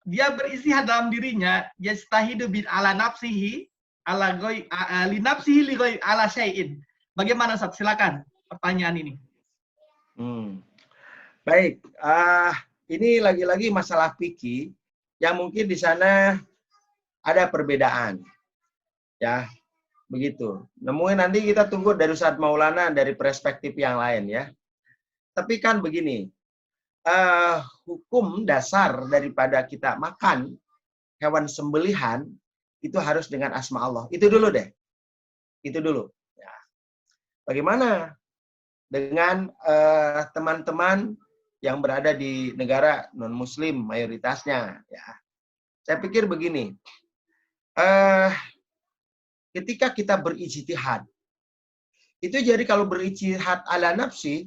dia beristihad dalam dirinya, yastahidu bin ala nafsihi, li nafsihi li ala syai'in. Bagaimana Ustaz? Silakan pertanyaan ini. Baik, ini lagi-lagi masalah fikih yang mungkin di sana ada perbedaan, ya begitu. Namun nanti kita tunggu dari Ustadz Maulana dari perspektif yang lain ya. Tapi kan begini, hukum dasar daripada kita makan hewan sembelihan itu harus dengan asma Allah. Itu dulu deh. Itu dulu. Ya. Bagaimana dengan teman-teman yang berada di negara non-muslim mayoritasnya? Ya. Saya pikir begini. Ketika kita berijtihad, itu jadi kalau berijtihad ala nafsi,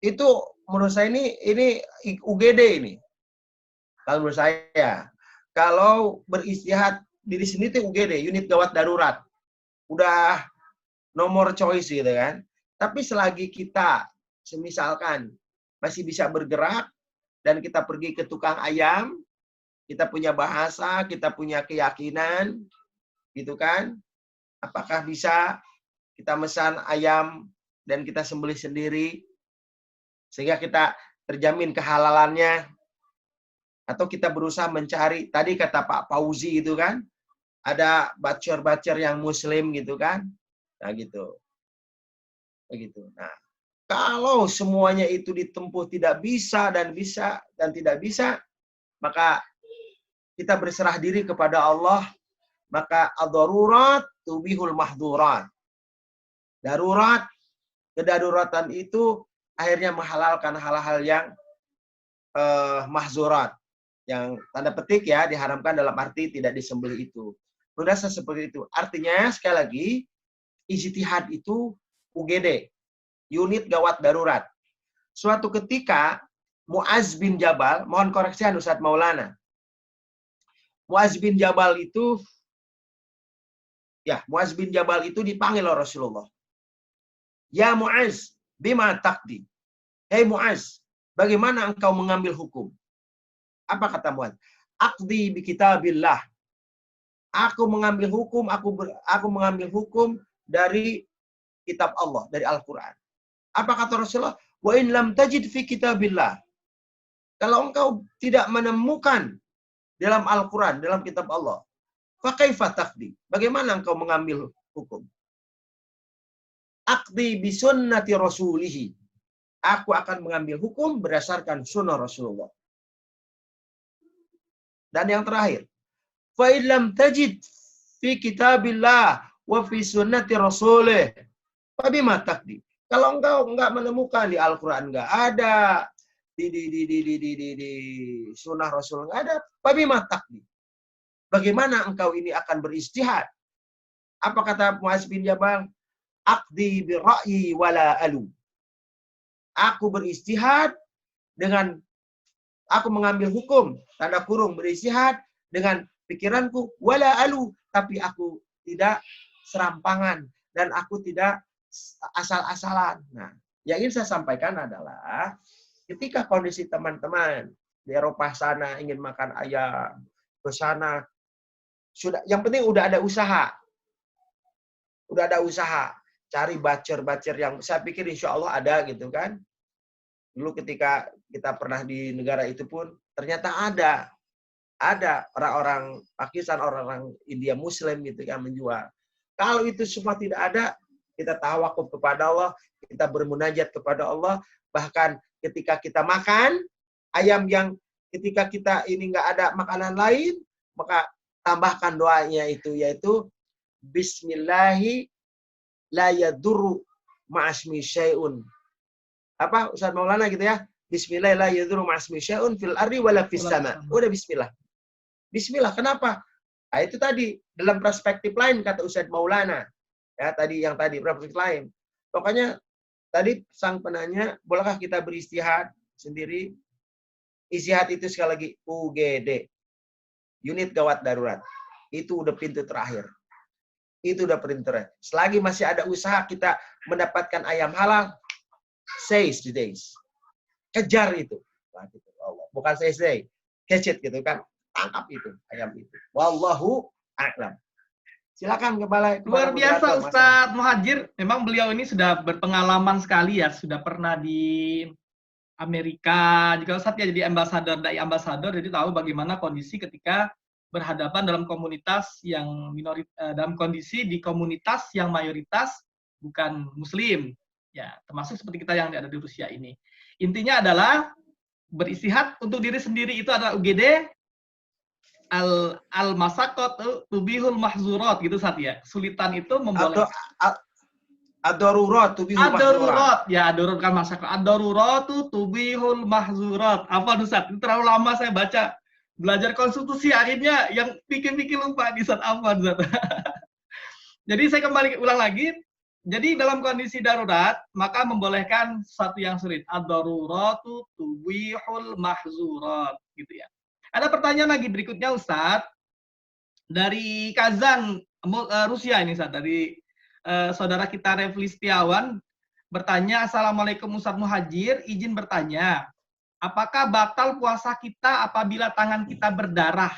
itu menurut saya ini UGD ini. Kalau menurut saya, kalau beristihad diri sendiri itu UGD, unit gawat darurat. Udah nomor choice gitu kan. Tapi selagi kita, semisalkan, masih bisa bergerak, dan kita pergi ke tukang ayam, kita punya bahasa, kita punya keyakinan, gitu kan. Apakah bisa kita mesan ayam dan kita sembelih sendiri, sehingga kita terjamin kehalalannya, atau kita berusaha mencari, tadi kata Pak Fauzi itu kan, ada bacer-bacer yang muslim gitu kan, nah gitu. Begitu. Nah, kalau semuanya itu ditempuh tidak bisa dan tidak bisa, maka kita berserah diri kepada Allah, maka ad-darurat tubihul mahdurat. Darurat, kedaruratan itu akhirnya menghalalkan hal-hal yang mahzurat, yang tanda petik ya diharamkan dalam arti tidak disembelih itu. Berasa seperti itu. Artinya sekali lagi ijtihad itu UGD, unit gawat darurat. Suatu ketika Muaz bin Jabal, mohon koreksian Ustadz Maulana. Muaz bin Jabal itu dipanggil oleh Rasulullah. Ya Muaz, bima taqdi? Hei Muaz, bagaimana engkau mengambil hukum? Apa kata Muaz? Aqdi bi kitabillah. Aku mengambil hukum, aku mengambil hukum dari kitab Allah, dari Al-Quran. Apa kata Rasulullah? Wa in lam tajid fi kitabillah. Kalau engkau tidak menemukan dalam Al-Quran, dalam kitab Allah, fa kaifa taqdi? Bagaimana engkau mengambil hukum? Aqdi bi sunnati rasulihi. Aku akan mengambil hukum berdasarkan sunnah Rasulullah. Dan yang terakhir, fa in lam tajid fi kitabillah wa fi sunnati rasulih, fa bima taqdi? Kalau engkau enggak menemukan di Al-Quran, enggak ada, di sunnah Rasul enggak ada, fa bima taqdi? Bagaimana engkau ini akan beristihad? Apa kata Muaz bin Jabal? Aqdi bi ra'yi wala alu. Aku beristihad dengan, aku mengambil hukum, tanda kurung beristihad dengan pikiranku, wala alu, tapi aku tidak serampangan dan aku tidak asal-asalan. Nah, yang ingin saya sampaikan adalah ketika kondisi teman-teman di Eropa sana ingin makan ayam, ke sana sudah, yang penting udah ada usaha. Udah ada usaha, cari bacer-bacer yang saya pikir insya Allah ada gitu kan. Dulu ketika kita pernah di negara itu pun ternyata ada orang-orang Pakistan, orang-orang India Muslim gitu kan menjual. Kalau itu semua tidak ada, kita tawakuf kepada Allah, kita bermunajat kepada Allah. Bahkan ketika kita makan ayam yang ketika kita ini nggak ada makanan lain, maka tambahkan doanya itu, yaitu Bismillahi la yadurru ma'asmi syai'un. Apa Ustaz Maulana gitu ya? Bismillah la yadurru ma'asmi syai'un fil ardi wala fis sama. Udah bismillah. Bismillah, kenapa? Nah, itu tadi dalam perspektif lain kata Ustaz Maulana. Ya, yang tadi perspektif lain. Pokoknya tadi sang penanya, bolehkah kita beristihad sendiri? Istihad itu sekali lagi UGD. Unit gawat darurat. Itu udah pintu terakhir. Itu udah pintu terakhir. Selagi masih ada usaha kita mendapatkan ayam halal, seize the days. Kejar itu. Nah, gitu. Bukan seize day. Catch it gitu kan. Tangkap itu ayam itu. Wallahu a'lam. Silakan Kepala. Luar biasa Ustadz Muhadjir. Memang beliau ini sudah berpengalaman sekali ya. Sudah pernah di Amerika. Juga Ustadz ya jadi dai ambasador. Jadi tahu bagaimana kondisi ketika berhadapan dalam komunitas yang dalam kondisi di komunitas yang mayoritas bukan Muslim. Ya, termasuk seperti kita yang ada di Rusia ini. Intinya adalah beristihad untuk diri sendiri itu adalah UGD. al-masakot tubihul mahzurat gitu Ustaz ya. Kesulitan itu membolehkan. Ad-darurat tubihul mahzurat. Ad-darurat, ya darurat kan masakot. Ad-daruratu tubihul mahzurat. Apa Ustaz? Itu terlalu lama saya baca. Belajar konstitusi akhirnya yang pikir-pikir lupa di Ustaz apa Ustaz. Jadi saya kembali ulang lagi. Jadi dalam kondisi darurat, maka membolehkan sesuatu yang sulit. Ad-daruratu tubihul mahzurat, gitu ya. Ada pertanyaan lagi berikutnya Ustadz. Dari Kazan, Rusia ini Ustadz. Dari saudara kita Refli Setiawan bertanya, Assalamualaikum Ustadz Muhajir, izin bertanya, apakah batal puasa kita apabila tangan kita berdarah?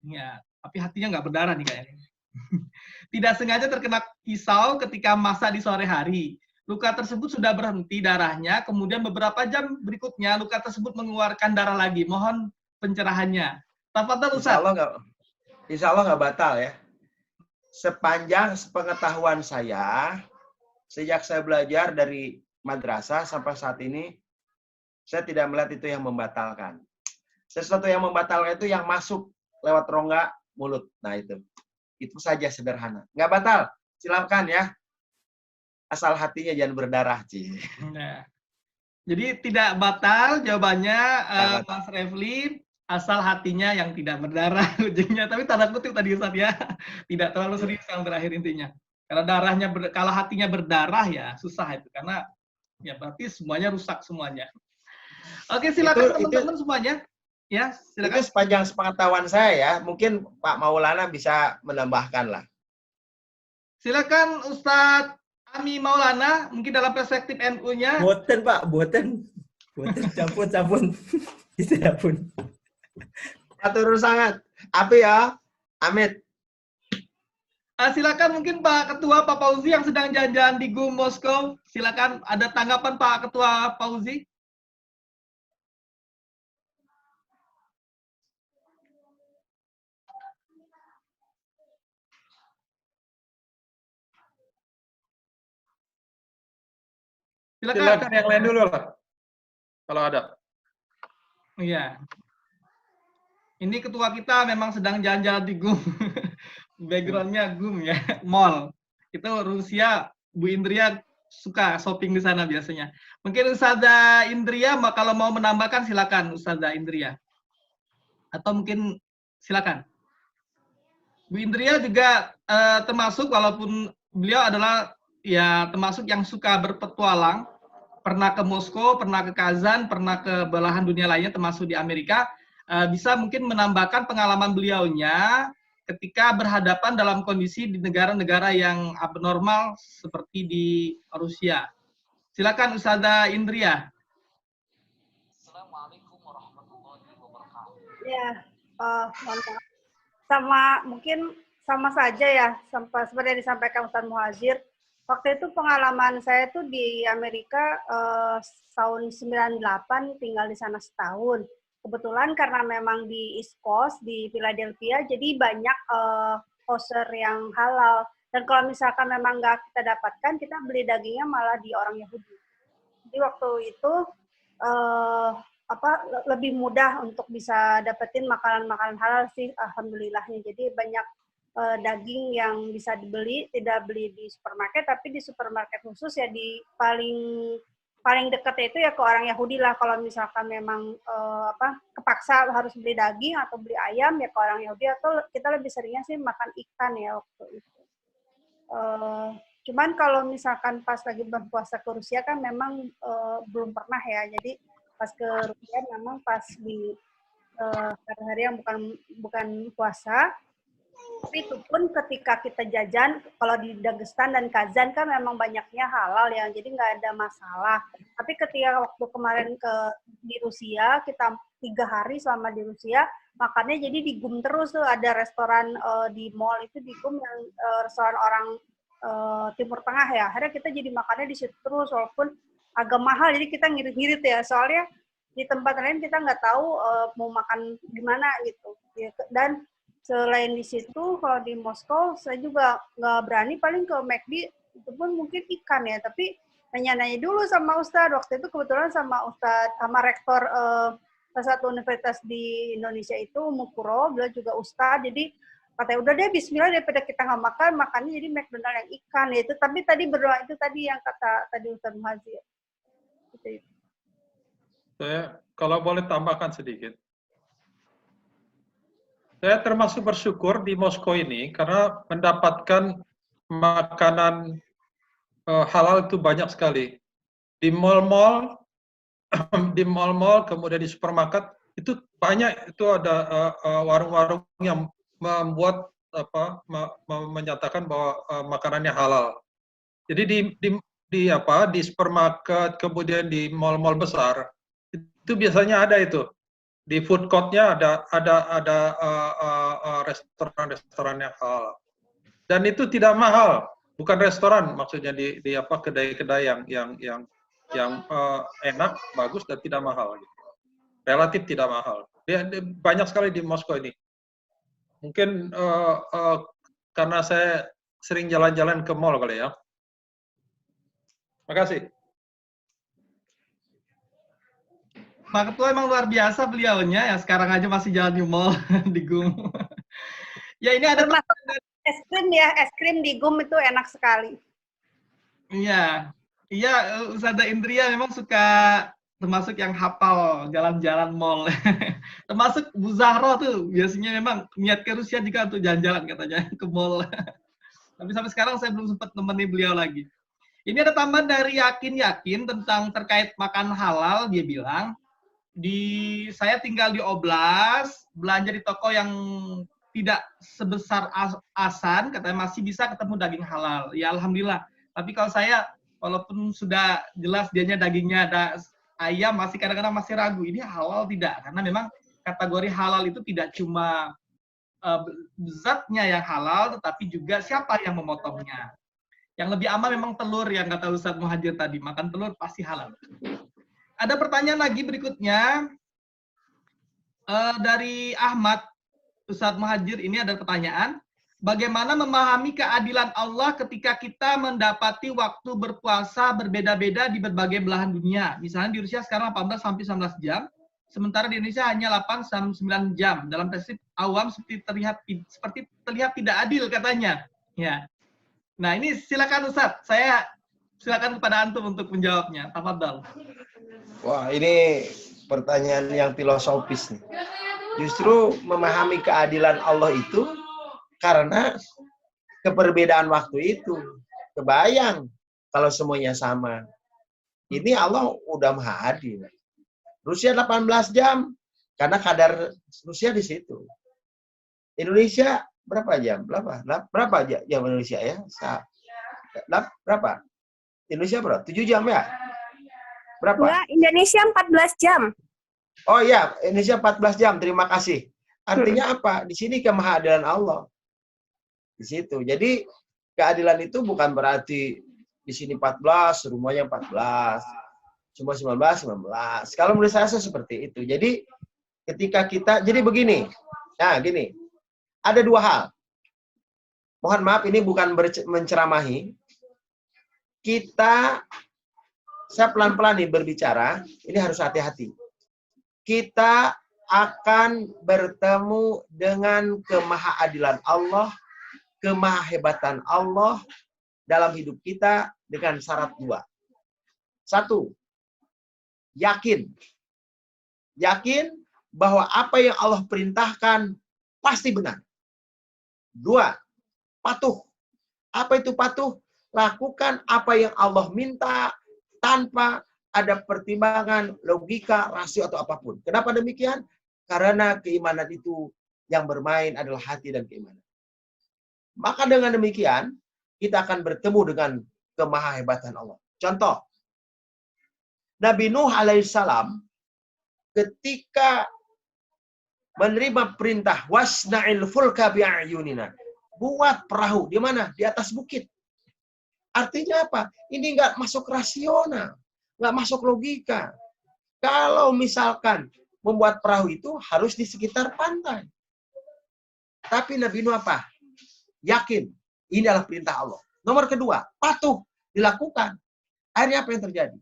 Ya, tapi hatinya nggak berdarah nih kayaknya. Tidak sengaja terkena pisau ketika masa di sore hari. Luka tersebut sudah berhenti darahnya, kemudian beberapa jam berikutnya luka tersebut mengeluarkan darah lagi. Mohon pencerahannya. Tafadhol Ustaz. Insya Allah nggak batal ya. Sepanjang sepengetahuan saya, sejak saya belajar dari madrasah sampai saat ini, saya tidak melihat itu yang membatalkan. Sesuatu yang membatalkan itu yang masuk lewat rongga mulut. Nah itu saja sederhana. Nggak batal, silakan ya. Asal hatinya jangan berdarah, Ci. Nah, jadi tidak batal jawabannya Mas Refli, asal hatinya yang tidak berdarah ujungnya. Tapi tanda kutip tadi Ustaz ya. Tidak terlalu serius yang berakhir intinya. Karena darahnya kalau hatinya berdarah ya susah itu, karena ya berarti semuanya rusak semuanya. Oke, silakan teman-teman semuanya. Ya, silakan. Itu sepanjang sepengetahuan saya ya. Mungkin Pak Maulana bisa menambahkan lah. Silakan Ustadz Ami Maulana, mungkin dalam perspektif NU-nya. Boten Pak, boten. Campun. Itu ya pun. Atur sangat. Api ya, Amit. Silakan mungkin Pak Ketua Pak Fauzi yang sedang jalan-jalan di GUM Moskow. Silakan, ada tanggapan Pak Ketua Fauzi? Silakan yang lain dulu lah, kalau ada. Iya. Ini ketua kita memang sedang jalan-jalan di GUM. Background-nya GUM ya, mall. Itu Rusia, Bu Indria suka shopping di sana biasanya. Mungkin Ustazah Indria, kalau mau menambahkan silakan Ustazah Indria. Atau mungkin silakan. Bu Indria juga termasuk, walaupun beliau adalah ya termasuk yang suka berpetualang, pernah ke Moskow, pernah ke Kazan, pernah ke belahan dunia lainnya termasuk di Amerika, bisa mungkin menambahkan pengalaman beliaunya ketika berhadapan dalam kondisi di negara-negara yang abnormal seperti di Rusia. Silakan Ustazah Indria. Assalamualaikum warahmatullahi wabarakatuh. Ya, mungkin sama saja ya, seperti yang disampaikan Ustaz Muhajir. Waktu itu pengalaman saya tuh di Amerika tahun 98, tinggal di sana setahun. Kebetulan karena memang di East Coast, di Philadelphia, jadi banyak kosher yang halal. Dan kalau misalkan memang nggak kita dapatkan, kita beli dagingnya malah di orang Yahudi. Jadi waktu itu lebih mudah untuk bisa dapetin makanan-makanan halal sih, alhamdulillahnya. Jadi banyak daging yang bisa dibeli, tidak beli di supermarket, tapi di supermarket khusus ya di paling dekatnya itu ya ke orang Yahudi lah. Kalau misalkan memang kepaksa harus beli daging atau beli ayam ya ke orang Yahudi, atau kita lebih seringnya sih makan ikan ya waktu itu. Cuman kalau misalkan pas lagi berpuasa ke Rusia kan memang belum pernah ya. Jadi pas ke Rusia memang pas di hari-hari yang bukan puasa. Tapi itu pun ketika kita jajan, kalau di Dagestan dan Kazan kan memang banyaknya halal ya, jadi nggak ada masalah. Tapi ketika waktu kemarin di Rusia, kita 3 hari selama di Rusia, makannya jadi di GUM terus tuh, ada restoran di mall itu di GUM yang restoran orang Timur Tengah ya. Akhirnya kita jadi makannya di situ terus, walaupun agak mahal, jadi kita ngirit-ngirit ya, soalnya di tempat lain kita nggak tahu mau makan di mana gitu. Dan selain di situ, kalau di Moskow, saya juga nggak berani, paling ke McD, itu pun mungkin ikan ya, tapi nanya-nanya dulu sama Ustadz. Waktu itu kebetulan sama Ustadz, sama rektor salah satu universitas di Indonesia itu, Mukuro, beliau juga ustadz, jadi katanya udah deh bismillah daripada kita nggak makan, makannya jadi McDonald yang ikan ya itu. Tapi tadi berdoa itu tadi yang kata tadi Ustaz Muhajir. Gitu. Saya kalau boleh tambahkan sedikit. Saya termasuk bersyukur di Moskow ini karena mendapatkan makanan halal itu banyak sekali. Di mall-mall, kemudian di supermarket itu banyak, itu ada warung-warung yang membuat menyatakan bahwa makanannya halal. Jadi di supermarket, kemudian di mall-mall besar itu biasanya ada itu. Di food court-nya ada restoran-restoran yang halal. Dan itu tidak mahal, bukan restoran, maksudnya di kedai-kedai yang enak, bagus dan tidak mahal gitu. Relatif tidak mahal. Dia banyak sekali di Moskow ini. Mungkin karena saya sering jalan-jalan ke mall kali ya. Makasih. Pak Ketua emang luar biasa beliaunya ya, sekarang aja masih jalan di mall di GUM. Ya ini ada termasuk es krim ya, es krim di GUM itu enak sekali. Iya, Ustazah Indria memang suka termasuk yang hafal jalan-jalan mall. Termasuk Bu Zahro tuh biasanya memang niat ke Rusia juga untuk jalan-jalan katanya ke mall. Tapi sampai sekarang saya belum sempat nemeni beliau lagi. Ini ada tambahan dari Yakin tentang terkait makan halal, dia bilang, saya tinggal di Oblas, belanja di toko yang tidak sebesar Asan, katanya masih bisa ketemu daging halal. Ya alhamdulillah. Tapi kalau saya, walaupun sudah jelas dianya dagingnya ada ayam, masih kadang-kadang masih ragu, ini halal tidak? Karena memang kategori halal itu tidak cuma zatnya yang halal, tetapi juga siapa yang memotongnya. Yang lebih aman memang telur, yang kata Ustadz Muhajir tadi, makan telur pasti halal. Ada pertanyaan lagi berikutnya dari Ahmad. Ustadz Muhajir, ini ada pertanyaan. Bagaimana memahami keadilan Allah ketika kita mendapati waktu berpuasa berbeda-beda di berbagai belahan dunia? Misalnya di Rusia sekarang 18 sampai 19 jam, sementara di Indonesia hanya 8 sampai 9 jam. Dalam perspektif awam seperti terlihat tidak adil katanya. Ya. Nah, ini silakan Ustadz. Saya silakan kepada antum untuk menjawabnya. Tafadhal. Wah, ini pertanyaan yang filosofis nih. Justru memahami keadilan Allah itu karena keperbedaan waktu itu. Kebayang kalau semuanya sama. Ini Allah udah maha adil. Rusia 18 jam karena kadar Rusia di situ. Indonesia berapa jam? Berapa jam Indonesia ya? Berapa? Indonesia berapa? 7 jam ya? Berapa? Enggak, Indonesia 14 jam. Oh iya, Indonesia 14 jam. Terima kasih. Artinya apa? Di sini kemahadilan Allah. Di situ. Jadi keadilan itu bukan berarti di sini 14, semuanya 14. Cuma 19. Kalau menurut saya seperti itu. Jadi ketika kita, jadi begini. Nah, gini. Ada dua hal. Mohon maaf, ini bukan menceramahi. Saya pelan-pelan nih berbicara. Ini harus hati-hati. Kita akan bertemu dengan kemahaadilan Allah, kemahahebatan Allah dalam hidup kita dengan syarat dua. Satu, yakin. Yakin bahwa apa yang Allah perintahkan pasti benar. Dua, patuh. Apa itu patuh? Lakukan apa yang Allah minta tanpa ada pertimbangan, logika, rasio, atau apapun. Kenapa demikian? Karena keimanan itu yang bermain adalah hati dan keimanan. Maka dengan demikian, kita akan bertemu dengan kemahahebatan Allah. Contoh, Nabi Nuh alaihissalam ketika menerima perintah, wasna'il fulka bi'ayunina, buat perahu, di mana? Di atas bukit. Artinya apa? Ini nggak masuk rasional. Nggak masuk logika. Kalau misalkan membuat perahu itu harus di sekitar pantai. Tapi Nabi Nuh apa? Yakin. Ini adalah perintah Allah. Nomor kedua, patuh. Dilakukan. Akhirnya apa yang terjadi?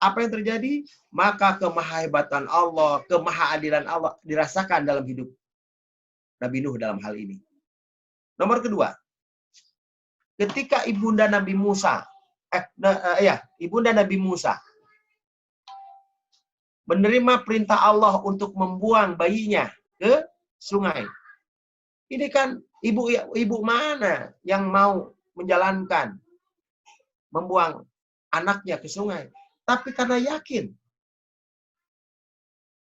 apa yang terjadi? Maka kemahahebatan Allah, kemahaadilan Allah dirasakan dalam hidup Nabi Nuh dalam hal ini. Nomor kedua, ketika ibunda Nabi Musa, ibunda Nabi Musa menerima perintah Allah untuk membuang bayinya ke sungai. Ini kan ibu mana yang mau menjalankan membuang anaknya ke sungai? Tapi karena yakin,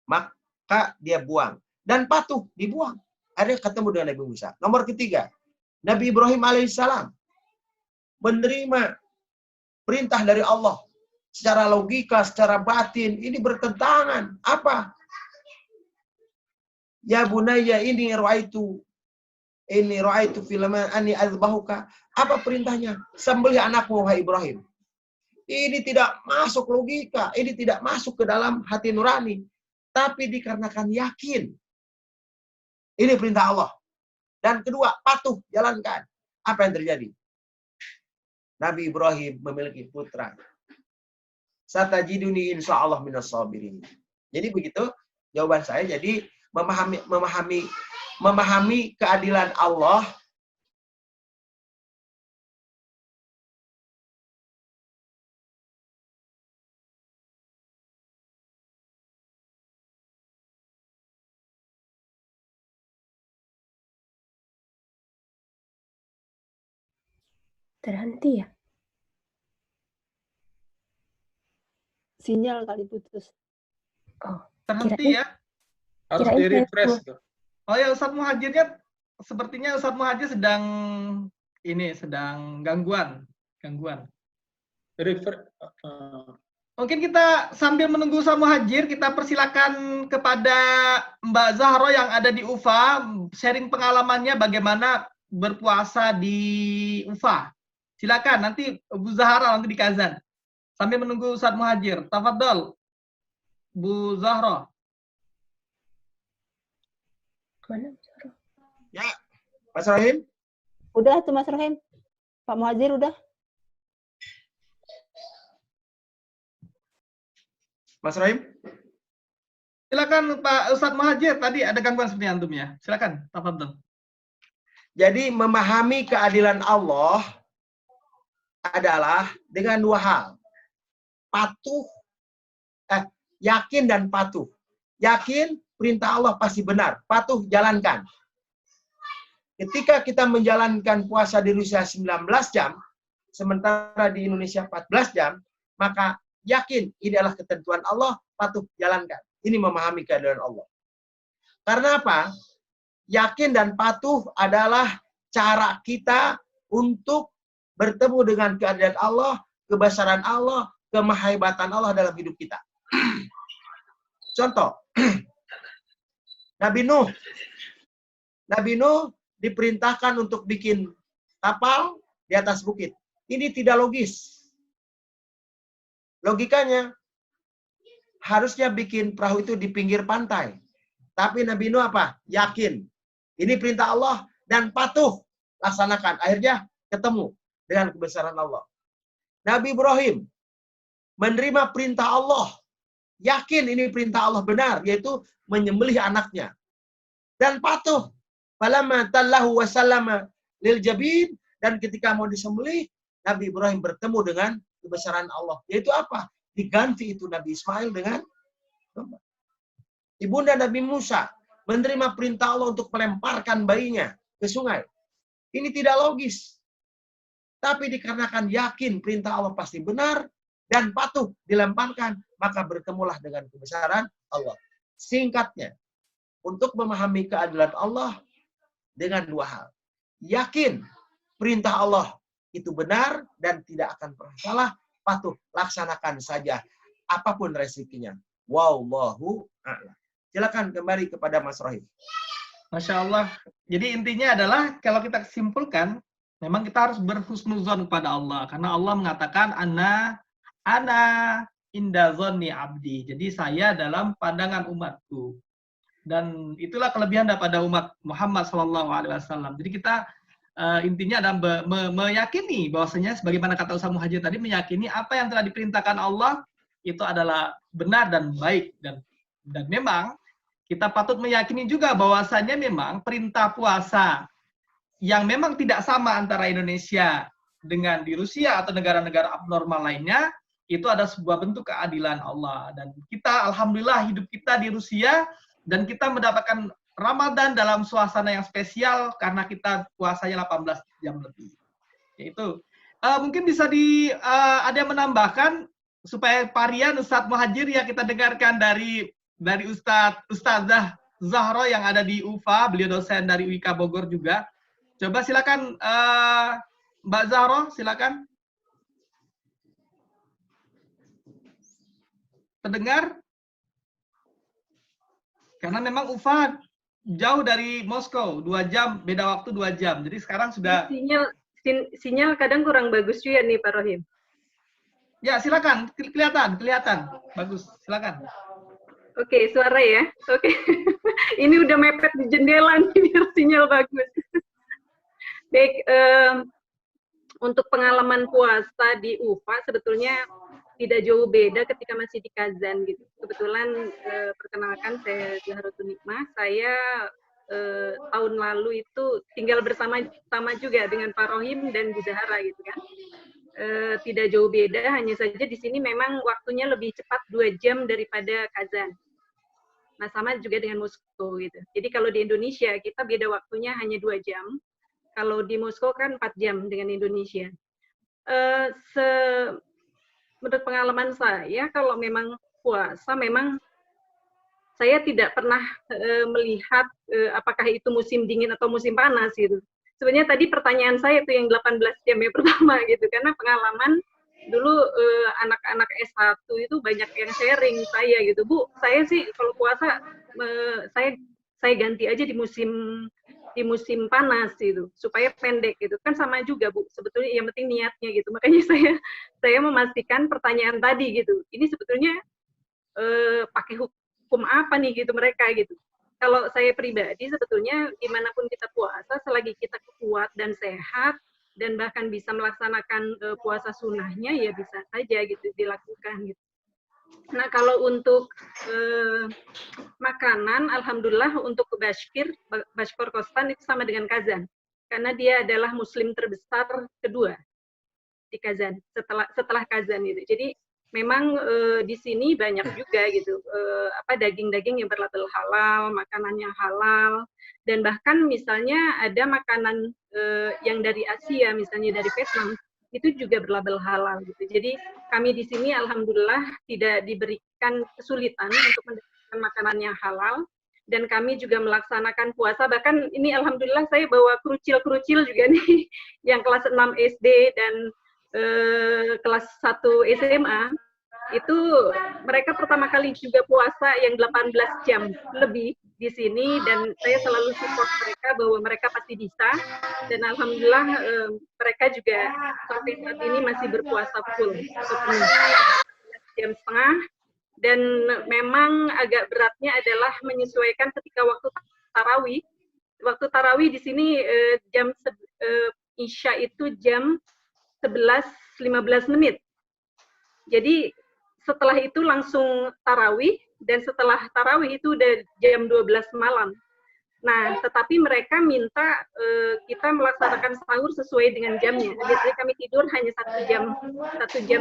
maka dia buang. Dan patuh, dibuang. Ada ketemu dengan Nabi Musa. Nomor ketiga, Nabi Ibrahim alaihissalam menerima perintah dari Allah. Secara logika, secara batin, ini bertentangan. Apa? Ya bunayya ini ra'aitu filman anni azbahuka. Apa perintahnya? Sembelih anakmu, wahai Ibrahim. Ini tidak masuk logika, ini tidak masuk ke dalam hati nurani. Tapi dikarenakan yakin. Ini perintah Allah. Dan kedua, patuh, jalankan. Apa yang terjadi? Nabi Ibrahim memiliki putra. Satajiduni insyaallah minas sabirin. Jadi begitu jawaban saya. Jadi memahami keadilan Allah Terhenti ya? Sinyal kali putus. Oh, Terhenti ya? Harus Kirain di-refresh saya- tuh. Oh ya, Ustadz Muhajirnya sepertinya Ustadz Muhajir sedang gangguan. Mungkin kita sambil menunggu Ustadz Muhajir, kita persilakan kepada Mbak Zahro yang ada di UFA sharing pengalamannya bagaimana berpuasa di UFA. Silakan, nanti Bu Zahra nanti di Kazan. Sambil menunggu Ustadz Muhajir. Tafadhol, Bu Zahro. Mana Mas Rohim? Ya, Mas Rahim. Udah tuh Mas Rohim. Pak Muhajir udah. Mas Rahim. Silakan Pak Ustadz Muhajir, tadi ada gangguan seperti antum ya. Silakan, tafadhol. Jadi memahami keadilan Allah adalah dengan dua hal. Yakin dan patuh. Yakin perintah Allah pasti benar. Patuh, jalankan. Ketika kita menjalankan puasa di Rusia 19 jam, sementara di Indonesia 14 jam, maka yakin ini adalah ketentuan Allah, patuh, jalankan. Ini memahami keadilan Allah. Karena apa? Yakin dan patuh adalah cara kita untuk bertemu dengan keadilan Allah, kebesaran Allah, kemahebatan Allah dalam hidup kita. Contoh, Nabi Nuh diperintahkan untuk bikin kapal di atas bukit. Ini tidak logis. Logikanya, harusnya bikin perahu itu di pinggir pantai. Tapi Nabi Nuh apa? Yakin. Ini perintah Allah dan patuh. Laksanakan. Akhirnya ketemu dengan kebesaran Allah. Nabi Ibrahim menerima perintah Allah. Yakin ini perintah Allah benar, yaitu menyembelih anaknya. Dan patuh. Falamma tallahu wasallama lil jabin, dan ketika mau disembelih, Nabi Ibrahim bertemu dengan kebesaran Allah. Yaitu apa? Diganti itu Nabi Ismail dengan domba. Ibunda Nabi Musa menerima perintah Allah untuk melemparkan bayinya ke sungai. Ini tidak logis. Tapi dikarenakan yakin perintah Allah pasti benar dan patuh dilemparkan, maka bertemulah dengan kebesaran Allah. Singkatnya, untuk memahami keadilan Allah dengan dua hal. Yakin perintah Allah itu benar dan tidak akan pernah salah, patuh, laksanakan saja apapun resikonya. Wallahu a'lam. Silakan kembali kepada Mas Rohim. Masya Allah. Jadi intinya adalah kalau kita simpulkan, memang kita harus berhusnuzon kepada Allah. Karena Allah mengatakan, ana inda zonni abdi. Jadi saya dalam pandangan umatku. Dan itulah kelebihan daripada umat Muhammad SAW. Jadi kita intinya adalah meyakini bahwasanya sebagaimana kata Ustaz Muhajir tadi, meyakini apa yang telah diperintahkan Allah itu adalah benar dan baik, dan memang kita patut meyakini juga bahwasannya memang perintah puasa yang memang tidak sama antara Indonesia dengan di Rusia atau negara-negara abnormal lainnya, itu ada sebuah bentuk keadilan Allah. Dan kita, alhamdulillah, hidup kita di Rusia, dan kita mendapatkan Ramadan dalam suasana yang spesial karena kita puasanya 18 jam lebih. Yaitu, mungkin bisa ada yang menambahkan, supaya Parian, Ustadz Muhajir, yang kita dengarkan dari Ustazah Zahro yang ada di UFA, beliau dosen dari UIK Bogor juga. Coba silakan Mbak Zahro, silakan. Terdengar? Karena memang UFA jauh dari Moskow, 2 jam, beda waktu 2 jam. Jadi sekarang sudah... Sinyal kadang kurang bagus juga nih Pak Rohim. Ya, silakan. Kelihatan. Bagus, silakan. Oke, suara ya. Oke. Ini udah mepet di jendela nih biar sinyal bagus. Baik, untuk pengalaman puasa di UFA sebetulnya tidak jauh beda ketika masih di Kazan gitu. Kebetulan perkenalkan saya Zahratul Nikmah. Saya tahun lalu itu tinggal bersama juga dengan Pak Rohim dan Bu Zahra gitu kan. Tidak jauh beda, hanya saja di sini memang waktunya lebih cepat 2 jam daripada Kazan. Nah, sama juga dengan Moskow gitu. Jadi kalau di Indonesia kita beda waktunya hanya 2 jam. Kalau di Moskow kan 4 jam dengan Indonesia. Menurut pengalaman saya, kalau memang puasa, memang saya tidak pernah melihat apakah itu musim dingin atau musim panas gitu. Sebenarnya tadi pertanyaan saya itu yang 18 jam yang pertama gitu, karena pengalaman dulu anak-anak S1 itu banyak yang sharing saya gitu, Bu, saya sih kalau puasa saya ganti aja di musim panas gitu supaya pendek gitu, kan sama juga Bu, sebetulnya yang penting niatnya gitu. Makanya saya memastikan pertanyaan tadi gitu, ini sebetulnya pakai hukum apa nih gitu mereka gitu. Kalau saya pribadi sebetulnya dimanapun kita puasa, selagi kita kuat dan sehat, dan bahkan bisa melaksanakan puasa sunnahnya, ya bisa saja gitu dilakukan gitu. Nah, kalau untuk makanan, alhamdulillah untuk Bashkortostan itu sama dengan Kazan, karena dia adalah muslim terbesar kedua di Kazan setelah Kazan itu. Jadi memang di sini banyak juga gitu daging-daging yang berlabel halal, makanan yang halal, dan bahkan misalnya ada makanan yang dari Asia, misalnya dari Vietnam, itu juga berlabel halal gitu. Jadi kami di sini alhamdulillah tidak diberikan kesulitan untuk mendapatkan makanan yang halal, dan kami juga melaksanakan puasa. Bahkan ini alhamdulillah saya bawa kerucil-kerucil juga nih yang kelas 6 SD dan kelas 1 SMA, itu mereka pertama kali juga puasa yang 18 jam lebih di sini, dan saya selalu support mereka bahwa mereka pasti bisa, dan alhamdulillah mereka juga sampai saat ini masih berpuasa full jam setengah. Dan memang agak beratnya adalah menyesuaikan ketika waktu tarawih. Waktu tarawih di sini jam Isya itu jam 11.15 menit. Jadi setelah itu langsung tarawih, dan setelah tarawih itu udah jam 12 malam. Nah, tetapi mereka minta kita melaksanakan sahur sesuai dengan jamnya. Biasanya kami tidur hanya 1 jam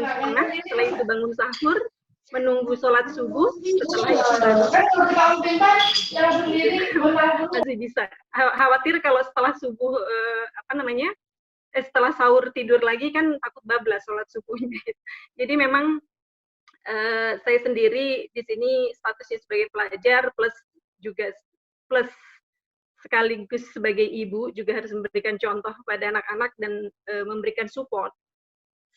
setengah, setelah itu bangun sahur, menunggu sholat subuh, setelah itu masih bisa. Khawatir kalau setelah subuh setelah sahur tidur lagi kan takut bablas sholat subuhnya. Jadi memang saya sendiri di sini statusnya sebagai pelajar plus sekaligus sebagai ibu juga harus memberikan contoh kepada anak-anak dan memberikan support.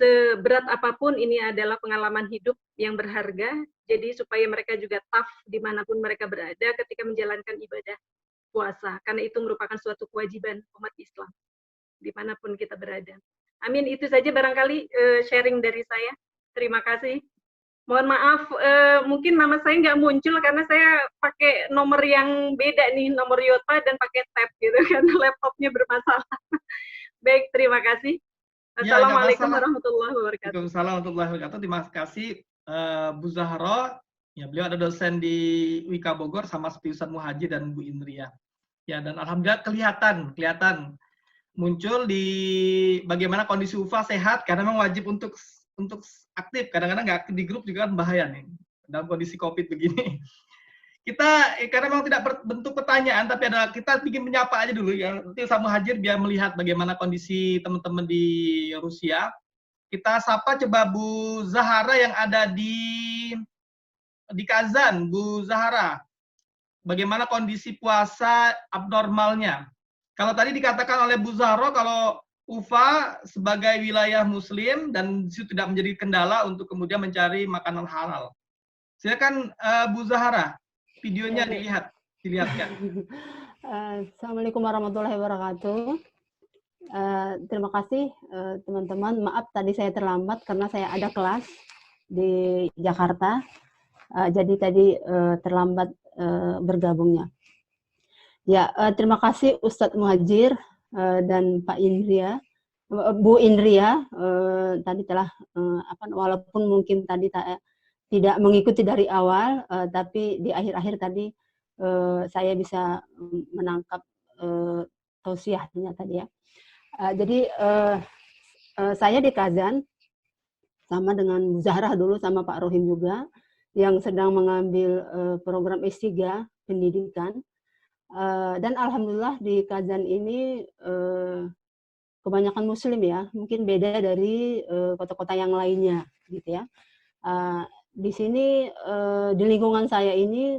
Seberat apapun ini adalah pengalaman hidup yang berharga, jadi supaya mereka juga tough dimanapun mereka berada ketika menjalankan ibadah puasa, karena itu merupakan suatu kewajiban umat Islam dimanapun kita berada. Amin, itu saja barangkali sharing dari saya. Terima kasih. Mohon maaf, mungkin nama saya nggak muncul karena saya pakai nomor yang beda nih, nomor Yota dan pakai tab gitu, karena laptopnya bermasalah. Baik, terima kasih. Assalamualaikum warahmatullahi wabarakatuh. Waalaikumsalam warahmatullahi wabarakatuh. Terima kasih Bu Zahra, ya beliau ada dosen di UIK Bogor sama seperti Ustadz Muhajir dan Bu Indria. Ya, dan alhamdulillah kelihatan muncul di bagaimana kondisi UFA sehat, karena memang wajib untuk aktif. Kadang-kadang nggak aktif di grup juga kan bahaya nih dalam kondisi COVID begini. Kita karena memang tidak berbentuk pertanyaan, tapi kita bikin menyapa aja dulu ya. Nanti Ustadz Muhajir biar melihat bagaimana kondisi teman-teman di Rusia. Kita sapa coba Bu Zahara yang ada di Kazan. Bu Zahara, bagaimana kondisi puasa abnormalnya? Kalau tadi dikatakan oleh Bu Zahra kalau UFA sebagai wilayah Muslim dan itu tidak menjadi kendala untuk kemudian mencari makanan halal. Silakan Bu Zahra, videonya dilihatkan. Assalamualaikum warahmatullahi wabarakatuh. Terima kasih teman-teman. Maaf tadi saya terlambat karena saya ada kelas di Jakarta. Jadi tadi terlambat bergabungnya. Ya, terima kasih Ustadz Muhajir dan Pak Indria, Bu Indria tadi telah walaupun mungkin tadi tidak mengikuti dari awal, tapi di akhir-akhir tadi saya bisa menangkap tausiahnya tadi ya. Jadi saya di Kazan sama dengan Bu Zahra dulu sama Pak Rohim juga yang sedang mengambil program S3 pendidikan. Dan alhamdulillah di Kazan ini kebanyakan Muslim ya, mungkin beda dari kota-kota yang lainnya gitu ya. Di sini di lingkungan saya ini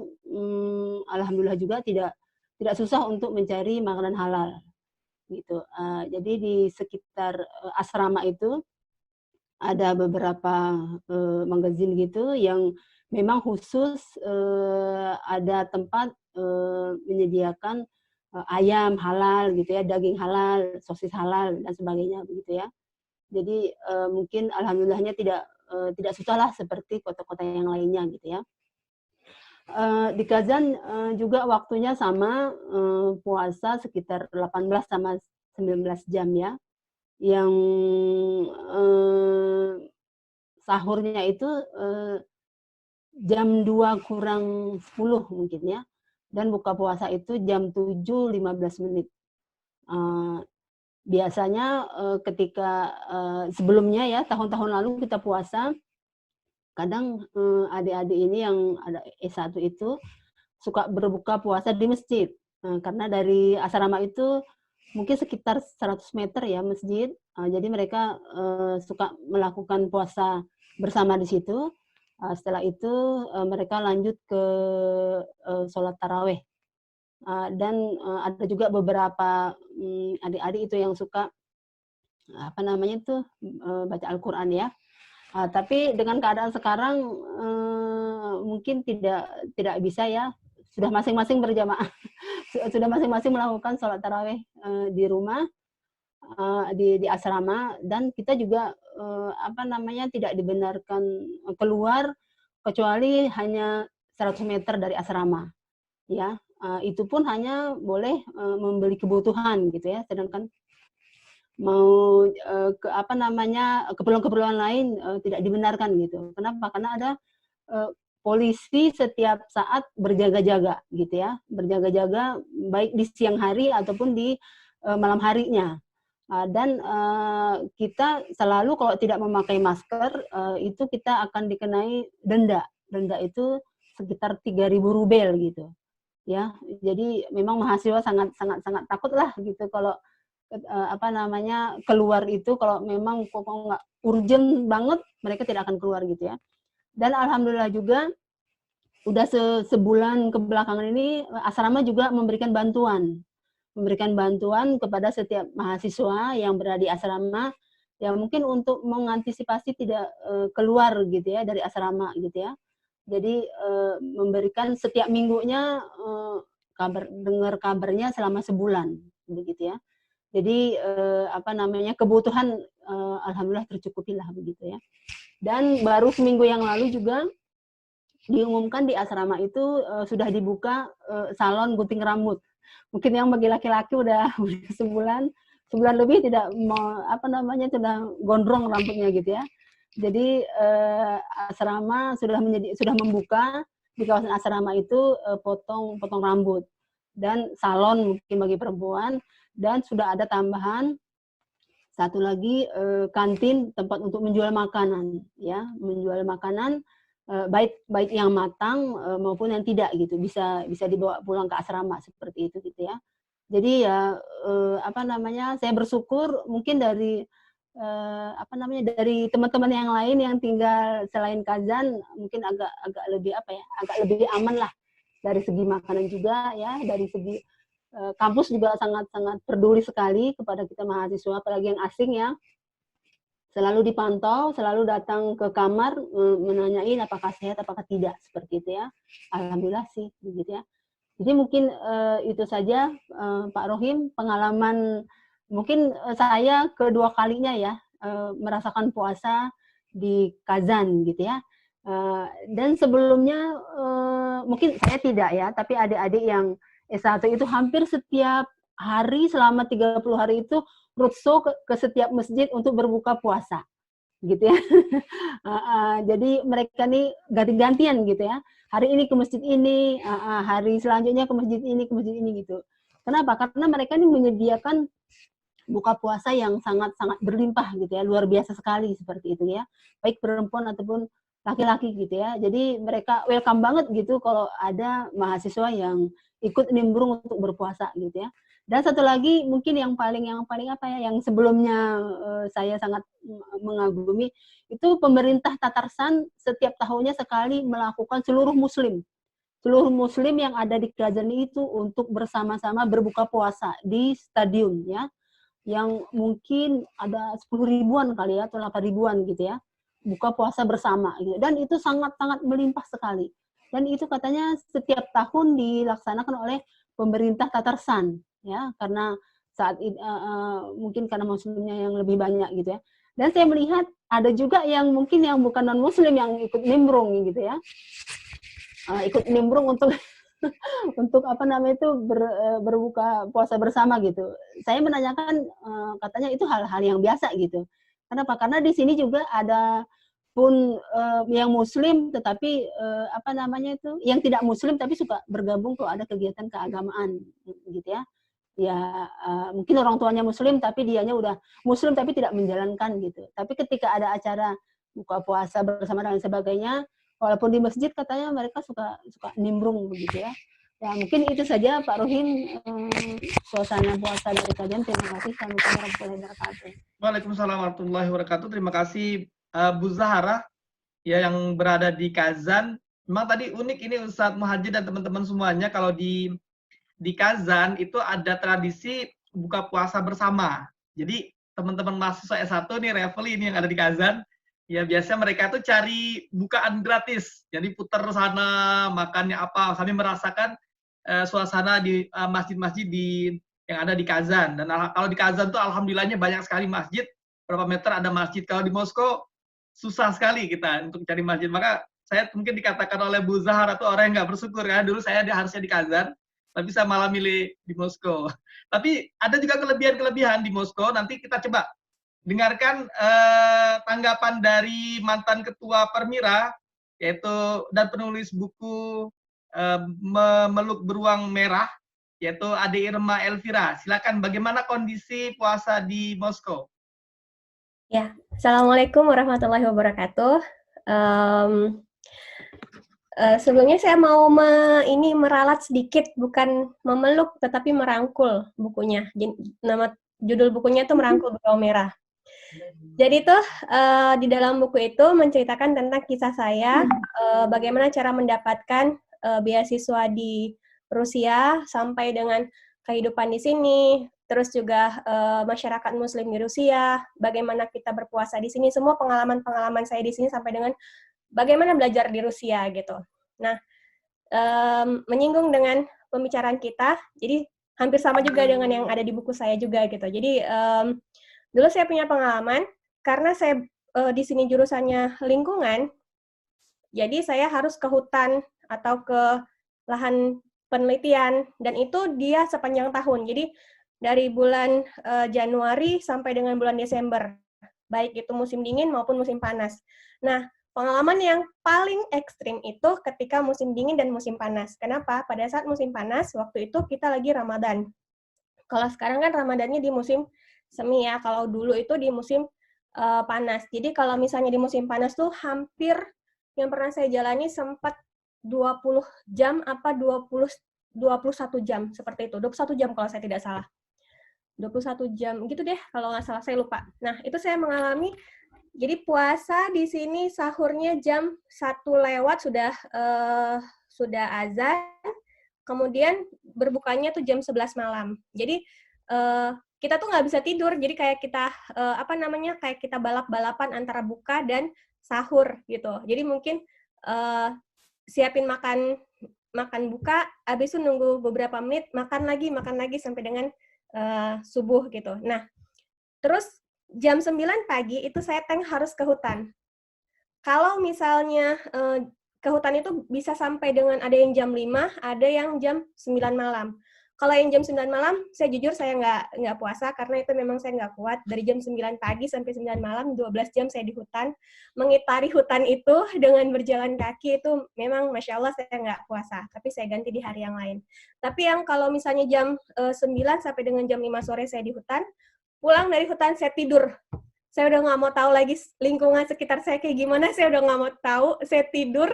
alhamdulillah juga tidak susah untuk mencari makanan halal gitu. Jadi di sekitar asrama itu ada beberapa magazin gitu yang memang khusus ada tempat menyediakan ayam halal gitu ya, daging halal, sosis halal dan sebagainya begitu ya. Jadi mungkin alhamdulillahnya tidak susahlah seperti kota-kota yang lainnya gitu ya. Di Kazan juga waktunya sama puasa sekitar 18 sama 19 jam ya. Yang sahurnya itu jam 2 kurang 10 mungkin ya. Dan buka puasa itu jam 7.15 menit. Biasanya ketika sebelumnya ya, tahun-tahun lalu kita puasa, kadang adik-adik ini yang ada S1 itu suka berbuka puasa di masjid. Karena dari asrama itu mungkin sekitar 100 meter ya masjid. Jadi mereka suka melakukan puasa bersama di situ. Setelah itu mereka lanjut ke sholat taraweh. Dan ada juga beberapa adik-adik itu yang suka baca Al-Quran ya. Tapi dengan keadaan sekarang mungkin tidak bisa ya. Sudah masing-masing berjamaah. Sudah masing-masing melakukan sholat taraweh di rumah, di asrama, dan kita juga tidak dibenarkan keluar kecuali hanya 100 meter dari asrama ya. Itu pun hanya boleh membeli kebutuhan gitu ya, sedangkan mau keperluan-keperluan lain tidak dibenarkan gitu. Kenapa? Karena ada polisi setiap saat berjaga-jaga gitu ya, berjaga-jaga baik di siang hari ataupun di malam harinya. Dan kita selalu kalau tidak memakai masker itu kita akan dikenai denda. Denda itu sekitar 3.000 rubel gitu. Ya, jadi memang mahasiswa sangat takut lah gitu kalau keluar itu, kalau memang kok nggak urgent banget mereka tidak akan keluar gitu ya. Dan alhamdulillah juga udah sebulan kebelakangan ini asrama juga memberikan bantuan kepada setiap mahasiswa yang berada di asrama yang mungkin untuk mengantisipasi tidak keluar gitu ya dari asrama gitu ya. Jadi memberikan setiap minggunya dengar kabarnya selama sebulan begitu ya. Jadi kebutuhan alhamdulillah tercukupi lah begitu ya. Dan baru seminggu yang lalu juga diumumkan di asrama itu sudah dibuka salon gunting rambut. Mungkin yang bagi laki-laki udah sebulan lebih tidak mau sudah gondrong rambutnya gitu ya. Jadi asrama sudah membuka di kawasan asrama itu potong rambut dan salon mungkin bagi perempuan, dan sudah ada tambahan satu lagi kantin, tempat untuk menjual makanan, ya, menjual makanan baik yang matang maupun yang tidak gitu, bisa dibawa pulang ke asrama seperti itu gitu ya. Jadi ya saya bersyukur mungkin dari dari teman-teman yang lain yang tinggal selain Kazan mungkin agak lebih agak lebih aman lah dari segi makanan juga ya, dari segi kampus juga sangat peduli sekali kepada kita mahasiswa, apalagi yang asing ya. Selalu dipantau, selalu datang ke kamar menanyain apakah sehat apakah tidak, seperti itu ya. Alhamdulillah sih begitu ya. Jadi mungkin itu saja Pak Rohim, pengalaman mungkin saya kedua kalinya ya merasakan puasa di Kazan gitu ya. Dan sebelumnya mungkin saya tidak ya, tapi adik-adik yang S1 itu hampir setiap hari selama 30 hari itu roadshow ke setiap masjid untuk berbuka puasa gitu ya. Jadi mereka nih ganti-gantian gitu ya. Hari ini ke masjid ini, hari selanjutnya ke masjid ini gitu. Kenapa? Karena mereka ini menyediakan buka puasa yang sangat berlimpah gitu ya, luar biasa sekali seperti itu ya. Baik perempuan ataupun laki-laki gitu ya. Jadi mereka welcome banget gitu kalau ada mahasiswa yang ikut nimbrung untuk berpuasa gitu ya. Dan satu lagi mungkin yang paling yang sebelumnya saya sangat mengagumi itu pemerintah Tatarsan setiap tahunnya sekali melakukan seluruh muslim yang ada di Kazan itu untuk bersama-sama berbuka puasa di stadion ya, yang mungkin ada 10 ribuan kali ya atau 8 ribuan gitu ya, buka puasa bersama gitu. Dan itu sangat melimpah sekali. Dan itu katanya setiap tahun dilaksanakan oleh pemerintah Tatarsan ya, karena saat mungkin karena muslimnya yang lebih banyak gitu ya. Dan saya melihat ada juga yang mungkin yang bukan non muslim yang ikut nimbrung gitu ya, ikut nimbrung untuk untuk berbuka puasa bersama gitu. Saya menanyakan katanya itu hal-hal yang biasa gitu. Kenapa? Karena di sini juga ada pun yang muslim tetapi yang tidak muslim tapi suka bergabung kalau ada kegiatan keagamaan gitu ya. Ya mungkin orang tuanya muslim tapi dianya udah muslim tapi tidak menjalankan gitu. Tapi ketika ada acara buka puasa bersama dan sebagainya, walaupun di masjid katanya mereka suka nimbrung begitu ya. Ya mungkin itu saja Pak Rohim, suasana puasa dari kajian. Terima kasih. Assalamualaikum warahmatullahi wabarakatuh. Waalaikumsalam warahmatullahi wabarakatuh. Terima kasih Bu Zahra ya yang berada di Kazan. Memang tadi unik ini Ustadz Muhajir dan teman-teman semuanya, kalau di Kazan itu ada tradisi buka puasa bersama. Jadi teman-teman mahasiswa S1 nih, Refli ini yang ada di Kazan, ya biasanya mereka tuh cari bukaan gratis. Jadi putar sana, makannya apa, sambil merasakan suasana di masjid-masjid yang ada di Kazan. Dan kalau di Kazan tuh alhamdulillahnya banyak sekali masjid. Berapa meter ada masjid. Kalau di Moskow susah sekali kita untuk cari masjid. Maka saya mungkin dikatakan oleh Bu Zahra tuh orang yang nggak bersyukur ya. Dulu saya harusnya di Kazan, tapi saya malah milih di Moskow. Tapi ada juga kelebihan-kelebihan di Moskow. Nanti kita coba dengarkan tanggapan dari mantan ketua Permira, yaitu dan penulis buku Memeluk Beruang Merah, yaitu Ade Irma Elvira. Silakan, bagaimana kondisi puasa di Moskow? Ya, Assalamualaikum warahmatullahi wabarakatuh. Sebelumnya saya mau meralat sedikit, bukan memeluk tetapi merangkul bukunya. Nama judul bukunya itu Merangkul Beruang Merah. Jadi tuh di dalam buku itu menceritakan tentang kisah saya, bagaimana cara mendapatkan beasiswa di Rusia sampai dengan kehidupan di sini, terus juga masyarakat Muslim di Rusia, bagaimana kita berpuasa di sini, semua pengalaman-pengalaman saya di sini sampai dengan bagaimana belajar di Rusia gitu. Nah, menyinggung dengan pembicaraan kita, jadi hampir sama juga dengan yang ada di buku saya juga gitu. Jadi dulu saya punya pengalaman karena saya di sini jurusannya lingkungan, jadi saya harus ke hutan atau ke lahan penelitian, dan itu dia sepanjang tahun. Jadi dari bulan Januari sampai dengan bulan Desember. baik itu musim dingin maupun musim panas. Nah, pengalaman yang paling ekstrim itu ketika musim dingin dan musim panas. Kenapa? Pada saat musim panas, waktu itu kita lagi Ramadan. Kalau sekarang kan Ramadannya di musim semi ya, kalau dulu itu di musim panas. Jadi kalau misalnya di musim panas tuh hampir yang pernah saya jalani sempat 20 jam apa 21 jam seperti itu. 21 jam kalau saya tidak salah. 21 jam gitu deh kalau nggak salah, saya lupa. Nah, itu saya mengalami. Jadi puasa di sini sahurnya jam 1 lewat sudah azan, kemudian berbukanya tuh jam 11 malam. Jadi kita tuh nggak bisa tidur, jadi kayak kita kayak kita balap-balapan antara buka dan sahur gitu. Jadi mungkin siapin makan buka, habis itu nunggu beberapa menit, makan lagi sampai dengan subuh gitu. Nah, terus jam 9 pagi itu saya harus ke hutan. Kalau misalnya ke hutan itu bisa sampai dengan ada yang jam 5, ada yang jam 9 malam. Kalau yang jam 9 malam, saya jujur saya nggak puasa karena itu memang saya nggak kuat. Dari jam 9 pagi sampai 9 malam, 12 jam saya di hutan. Mengitari hutan itu dengan berjalan kaki itu memang Masya Allah saya nggak puasa. Tapi saya ganti di hari yang lain. Tapi yang kalau misalnya jam 9 sampai dengan jam 5 sore saya di hutan, pulang dari hutan saya tidur. Saya udah nggak mau tahu lagi lingkungan sekitar saya kayak gimana, saya udah nggak mau tahu, saya tidur.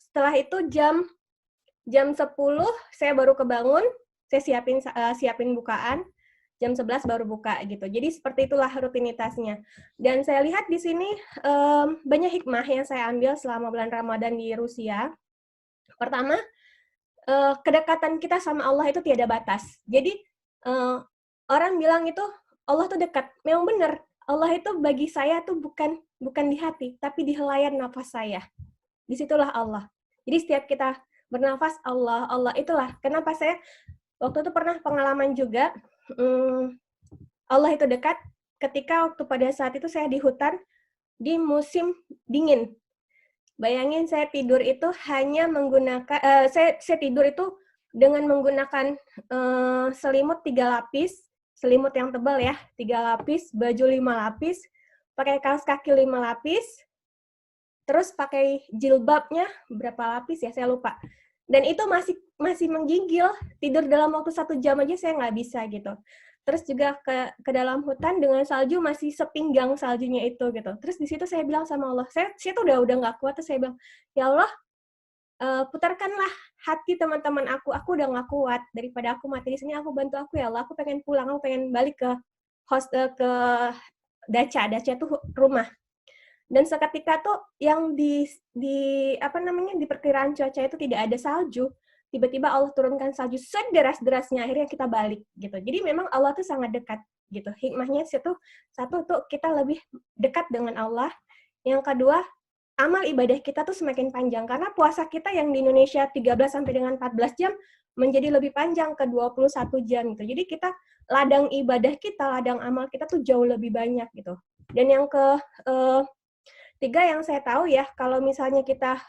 Setelah itu jam 10 saya baru kebangun, saya siapin bukaan, jam 11 baru buka gitu. Jadi seperti itulah rutinitasnya. Dan saya lihat di sini banyak hikmah yang saya ambil selama bulan Ramadan di Rusia. Pertama, kedekatan kita sama Allah itu tiada batas. Jadi orang bilang itu Allah tuh dekat. Memang benar. Allah itu bagi saya tuh bukan di hati, tapi di helaian nafas saya. Disitulah Allah. Jadi setiap kita bernafas Allah itulah. Kenapa saya waktu itu pernah pengalaman juga Allah itu dekat ketika waktu pada saat itu saya di hutan di musim dingin. Bayangin saya tidur itu hanya menggunakan saya tidur itu dengan menggunakan selimut 3 lapis. Selimut yang tebal ya, 3 lapis, baju 5 lapis, pakai kaos kaki 5 lapis, terus pakai jilbabnya berapa lapis ya, saya lupa. Dan itu masih menggigil, tidur dalam waktu 1 jam aja saya nggak bisa gitu. Terus juga ke dalam hutan dengan salju masih sepinggang saljunya itu gitu. Terus di situ saya bilang sama Allah, saya tuh udah nggak kuat, terus saya bilang, ya Allah, putarkanlah hati teman-teman aku udah nggak kuat, daripada aku mati di sini, aku bantu aku ya Allah, aku pengen pulang, aku pengen balik ke ke Daca tuh rumah. Dan seketika tuh yang di perkiraan cuaca itu tidak ada salju, tiba-tiba Allah turunkan salju sederas-derasnya, akhirnya kita balik gitu. Jadi memang Allah tuh sangat dekat gitu. Hikmahnya satu tuh kita lebih dekat dengan Allah. Yang kedua, amal ibadah kita tuh semakin panjang, karena puasa kita yang di Indonesia 13 sampai dengan 14 jam menjadi lebih panjang ke 21 jam gitu. Jadi kita ladang ibadah kita, ladang amal kita tuh jauh lebih banyak gitu. Dan yang ketiga yang saya tahu ya, kalau misalnya kita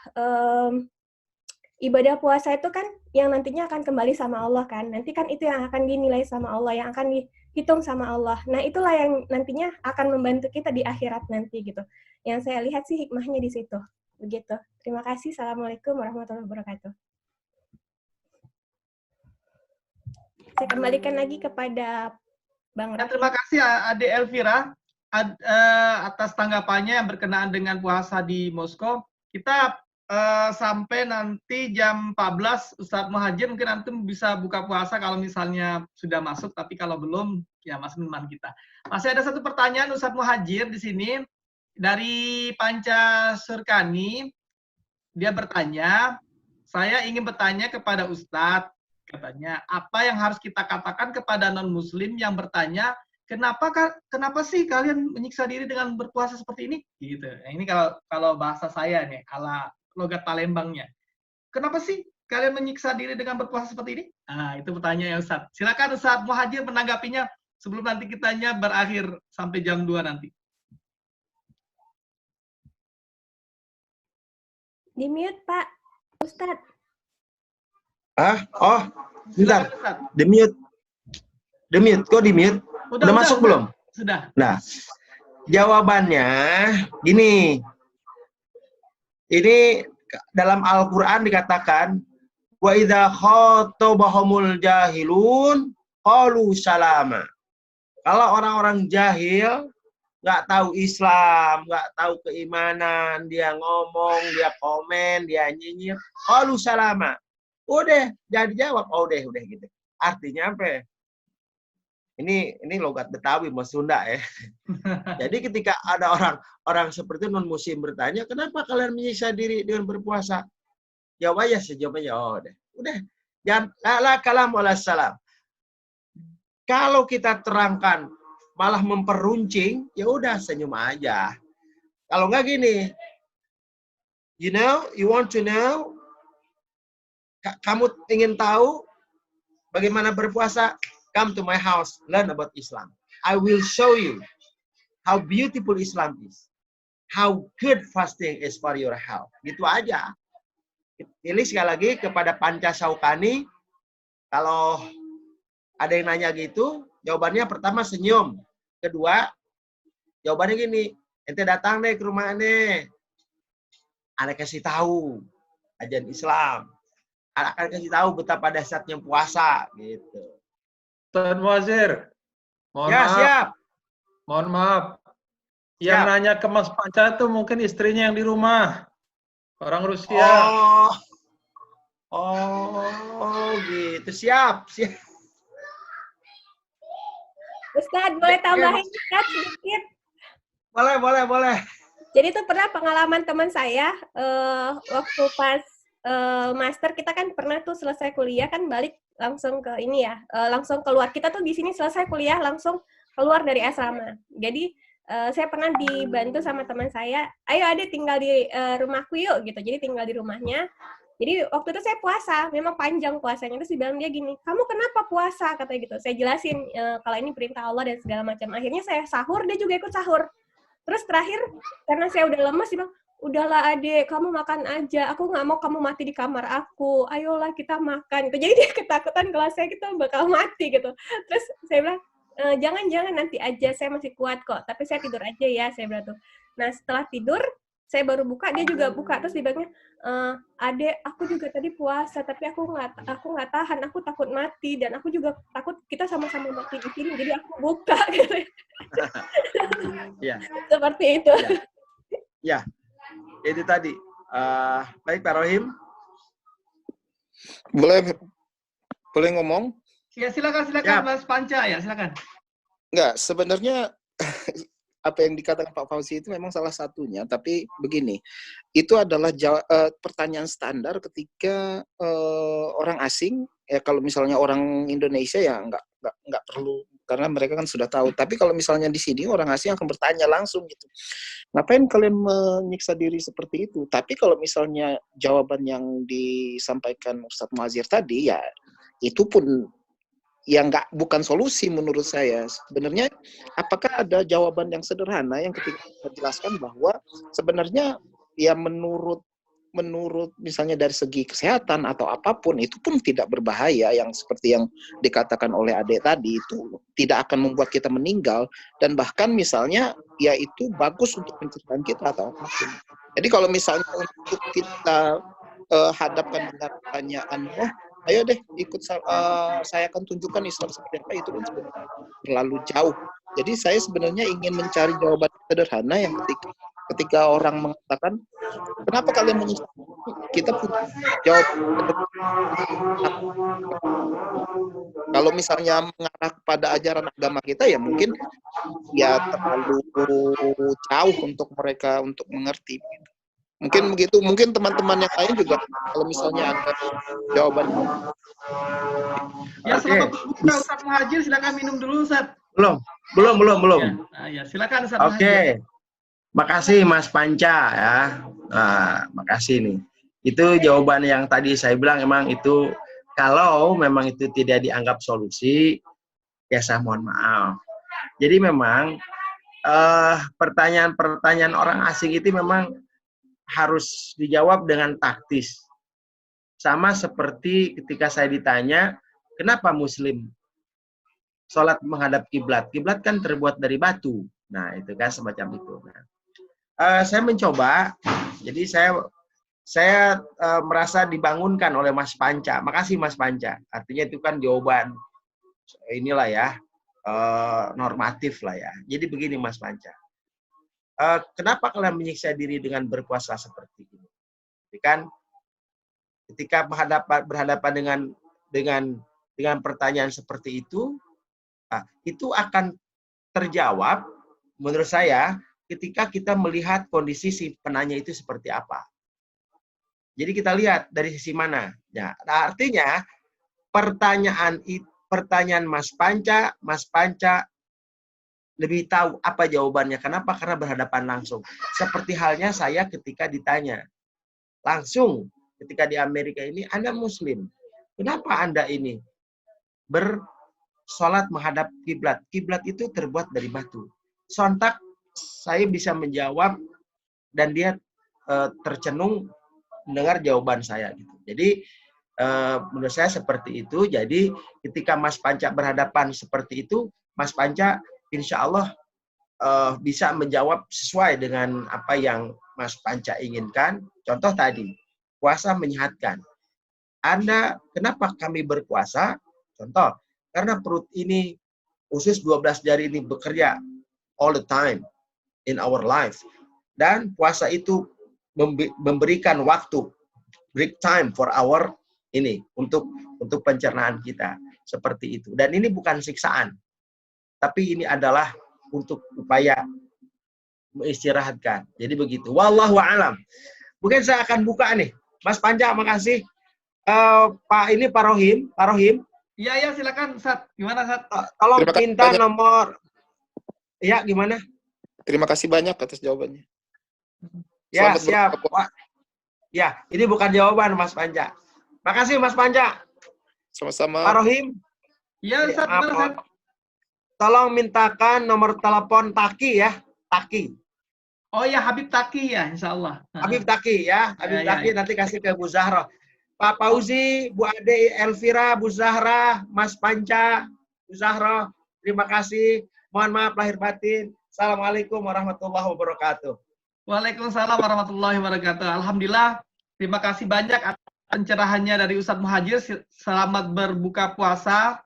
ibadah puasa itu kan yang nantinya akan kembali sama Allah kan. Nanti kan itu yang akan dinilai sama Allah, yang akan dihitung sama Allah. Nah, itulah yang nantinya akan membantu kita di akhirat nanti gitu. Yang saya lihat sih hikmahnya di situ. Begitu. Terima kasih. Assalamualaikum warahmatullahi wabarakatuh. Saya kembalikan lagi kepada Bang Rafi. Terima kasih Ade Elvira atas tanggapannya yang berkenaan dengan puasa di Moskow. Kita sampai nanti jam 14, Ustadz Muhajir mungkin nanti bisa buka puasa kalau misalnya sudah masuk, tapi kalau belum, ya masih teman kita. Masih ada satu pertanyaan Ustadz Muhajir di sini. Dari Panca Surkani, dia bertanya, saya ingin bertanya kepada Ustadz, katanya, apa yang harus kita katakan kepada non-muslim yang bertanya, kenapa sih kalian menyiksa diri dengan berpuasa seperti ini? Gitu. Nah, ini kalau bahasa saya nih, ala logat Palembangnya. Kenapa sih kalian menyiksa diri dengan berpuasa seperti ini? Nah, itu pertanyaan Ustadz. Silakan Ustadz Muhajir menanggapinya sebelum nanti kitanya berakhir sampai jam 2 nanti. Di mute, Pak. Ustadz. Bentar. Di mute. Kok di mute? Udah masuk belum? Sudah. Nah, jawabannya gini. Ini dalam Al-Quran dikatakan, wa idza khatabahumul jahilun qalu salama. Kalau orang-orang jahil, nggak tahu Islam, nggak tahu keimanan, dia ngomong, dia komen, dia nyinyir, qalu salama. Udah, jadi jawab, oh udah gitu. Artinya apa? Ini logat Betawi mau Sunda ya. Jadi ketika ada orang seperti non muslim bertanya, kenapa kalian menyiksa diri dengan berpuasa? Jawab aja sejawabnya, oh udah. Jangan la kalam wala salam. Kalau kita terangkan malah memperuncing, ya udah senyum aja. Kalau nggak gini, you want to know, kamu ingin tahu bagaimana berpuasa? Come to my house, learn about Islam. I will show you how beautiful Islam is. How good fasting is for your health. Gitu aja. Ini sekali lagi kepada Panca Saukani, kalau ada yang nanya gitu, jawabannya pertama senyum. Kedua, jawabannya gini, ente datang deh ke rumah ane. Ane kasih tahu ajaran Islam. Ane akan kasih tahu betapa dahsyatnya puasa gitu. Ustaz Muhajir, mohon Ya, maaf. siap. Mohon maaf. Yang Siap. nanya ke Mas Panca itu mungkin istrinya yang di rumah. Orang Rusia. Oh, gitu. Siap. Ustadz, boleh tambahin Ustadz sedikit? Boleh. Jadi itu pernah pengalaman teman saya, waktu pas master kita kan pernah tuh selesai kuliah kan balik langsung ke ini ya, langsung keluar. Kita tuh di sini selesai kuliah langsung keluar dari asrama. Jadi saya pernah dibantu sama teman saya, ayo adek tinggal di rumahku yuk gitu. Jadi tinggal di rumahnya. Jadi waktu itu saya puasa, memang panjang puasanya. Terus dibilang dia gini, kamu kenapa puasa? Katanya gitu. Saya jelasin kalau ini perintah Allah dan segala macam. Akhirnya saya sahur, dia juga ikut sahur. Terus terakhir, karena saya udah lemes, dia bilang, udahlah adek, kamu makan aja. Aku nggak mau kamu mati di kamar aku. Ayolah kita makan. Gitu. Jadi dia ketakutan kalau saya kita bakal mati gitu. Terus saya bilang, jangan nanti aja, saya masih kuat kok. Tapi saya tidur aja ya, saya bilang tuh. Nah setelah tidur, saya baru buka, dia juga buka. Terus dibilangnya, adek, aku juga tadi puasa, tapi aku nggak tahan, aku takut mati, dan aku juga takut kita sama-sama mati di sini, jadi aku buka. Gitu. Ya. Seperti itu. Ya. Itu tadi. Baik Pak Rohim. Boleh ngomong? Ya silakan Mas Panca ya, silakan. Enggak, sebenarnya apa yang dikatakan Pak Fauzi itu memang salah satunya, tapi begini, itu adalah pertanyaan standar ketika orang asing, ya kalau misalnya orang Indonesia ya nggak perlu, karena mereka kan sudah tahu. Tapi kalau misalnya di sini orang asing akan bertanya langsung gitu, ngapain kalian menyiksa diri seperti itu? Tapi kalau misalnya jawaban yang disampaikan Ustadz Muhajir tadi, ya itu pun yang bukan solusi menurut saya. Sebenarnya apakah ada jawaban yang sederhana yang ketika kita jelaskan bahwa sebenarnya ya menurut misalnya dari segi kesehatan atau apapun itu pun tidak berbahaya, yang seperti yang dikatakan oleh adek tadi, itu tidak akan membuat kita meninggal, dan bahkan misalnya ya itu bagus untuk pencernaan kita atau apapun. Jadi kalau misalnya untuk kita hadapkan dengan pertanyaan, ayo deh ikut saya akan tunjukkan Islam seperti apa, itu kan sebenarnya terlalu jauh. Jadi saya sebenarnya ingin mencari jawaban sederhana yang ketika orang mengatakan kenapa kalian menyiksa, kita punya jawab. Kalau misalnya mengarah pada ajaran agama kita ya mungkin ya terlalu jauh untuk mereka untuk mengerti. Mungkin begitu, mungkin teman-teman yang lain juga kalau misalnya ada jawaban. Ya, selamat buka Ustadz Muhajir, silakan minum dulu Ustadz. Belum. Ya, silakan Ustadz Muhajir. Oke. Makasih Mas Panca ya. Nah, makasih nih. Itu jawaban yang tadi saya bilang, emang itu kalau memang itu tidak dianggap solusi, ya saya mohon maaf. Jadi memang pertanyaan-pertanyaan orang asing itu memang harus dijawab dengan taktis. Sama seperti ketika saya ditanya, kenapa Muslim sholat menghadap kiblat. Kiblat kan terbuat dari batu. Nah, itu kan semacam itu. Nah, saya mencoba, jadi saya merasa dibangunkan oleh Mas Panca. Makasih Mas Panca. Artinya itu kan jawaban inilah ya, normatif lah ya. Jadi begini Mas Panca. Kenapa kalian menyiksa diri dengan berpuasa seperti ini? Jadi kan ketika berhadapan dengan pertanyaan seperti itu akan terjawab menurut saya ketika kita melihat kondisi si penanya itu seperti apa. Jadi kita lihat dari sisi mana. Ya, artinya pertanyaan Mas Panca lebih tahu apa jawabannya. Kenapa? Karena berhadapan langsung. Seperti halnya saya ketika ditanya langsung ketika di Amerika ini, Anda Muslim. Kenapa Anda ini bersolat menghadap kiblat? Kiblat itu terbuat dari batu. Sontak saya bisa menjawab dan dia tercenung mendengar jawaban saya. Gitu. Jadi menurut saya seperti itu. Jadi ketika Mas Panca berhadapan seperti itu, Mas Panca insya Allah bisa menjawab sesuai dengan apa yang Mas Panca inginkan. Contoh tadi, puasa menyehatkan. Anda, kenapa kami berpuasa? Contoh, karena perut ini, usus 12 jari ini bekerja all the time in our life. Dan puasa itu memberikan waktu, break time for our ini, untuk pencernaan kita. Seperti itu. Dan ini bukan siksaan. Tapi ini adalah untuk upaya mengistirahatkan. Jadi begitu. Wallahu a'lam. Mungkin saya akan buka nih. Mas Panca, makasih. Pak Rohim. Iya, silakan, Ustaz. Gimana, Ustaz? Tolong minta nomor. Ya, gimana? Terima kasih banyak atas jawabannya. Ya, siap. Ya, ini bukan jawaban, Mas Panca. Makasih, Mas Panca. Sama-sama. Pak Rohim. Iya, Ustaz. Gimana, Ustaz? Tolong mintakan nomor telepon Taki ya. Taki. Oh ya, Habib Taki ya, insya Allah. Habib Taki ya. Habib Taki nanti kasih ke Bu Zahra. Pak Fauzi, Bu Ade, Elvira, Bu Zahra, Mas Panca, Bu Zahra. Terima kasih. Mohon maaf lahir batin. Assalamualaikum warahmatullahi wabarakatuh. Waalaikumsalam warahmatullahi wabarakatuh. Alhamdulillah. Terima kasih banyak atas pencerahannya dari Ustadz Muhajir. Selamat berbuka puasa.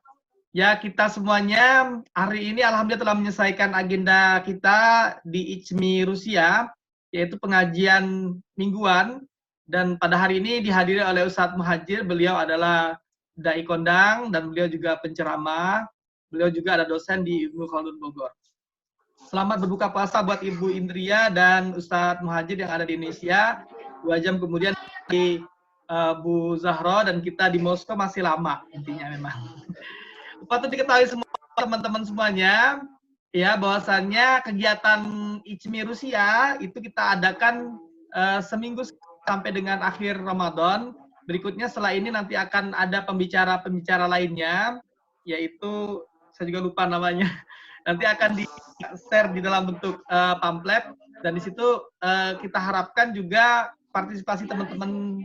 Ya, kita semuanya hari ini alhamdulillah telah menyelesaikan agenda kita di ICMI Rusia, yaitu pengajian mingguan. Dan pada hari ini dihadiri oleh Ustadz Muhajir. Beliau adalah dai kondang dan beliau juga penceramah. Beliau juga ada dosen di Ibnu Khaldun Bogor. Selamat berbuka puasa buat Ibu Indria dan Ustadz Muhajir yang ada di Indonesia. 2 jam kemudian di Bu Zahra dan kita di Moskow masih lama intinya memang. Patut diketahui semua teman-teman semuanya ya bahwasannya kegiatan ICMI Rusia itu kita adakan seminggu sampai dengan akhir Ramadan. Berikutnya setelah ini nanti akan ada pembicara-pembicara lainnya, yaitu saya juga lupa namanya. Nanti akan di-share di dalam bentuk pamflet dan di situ kita harapkan juga partisipasi teman-teman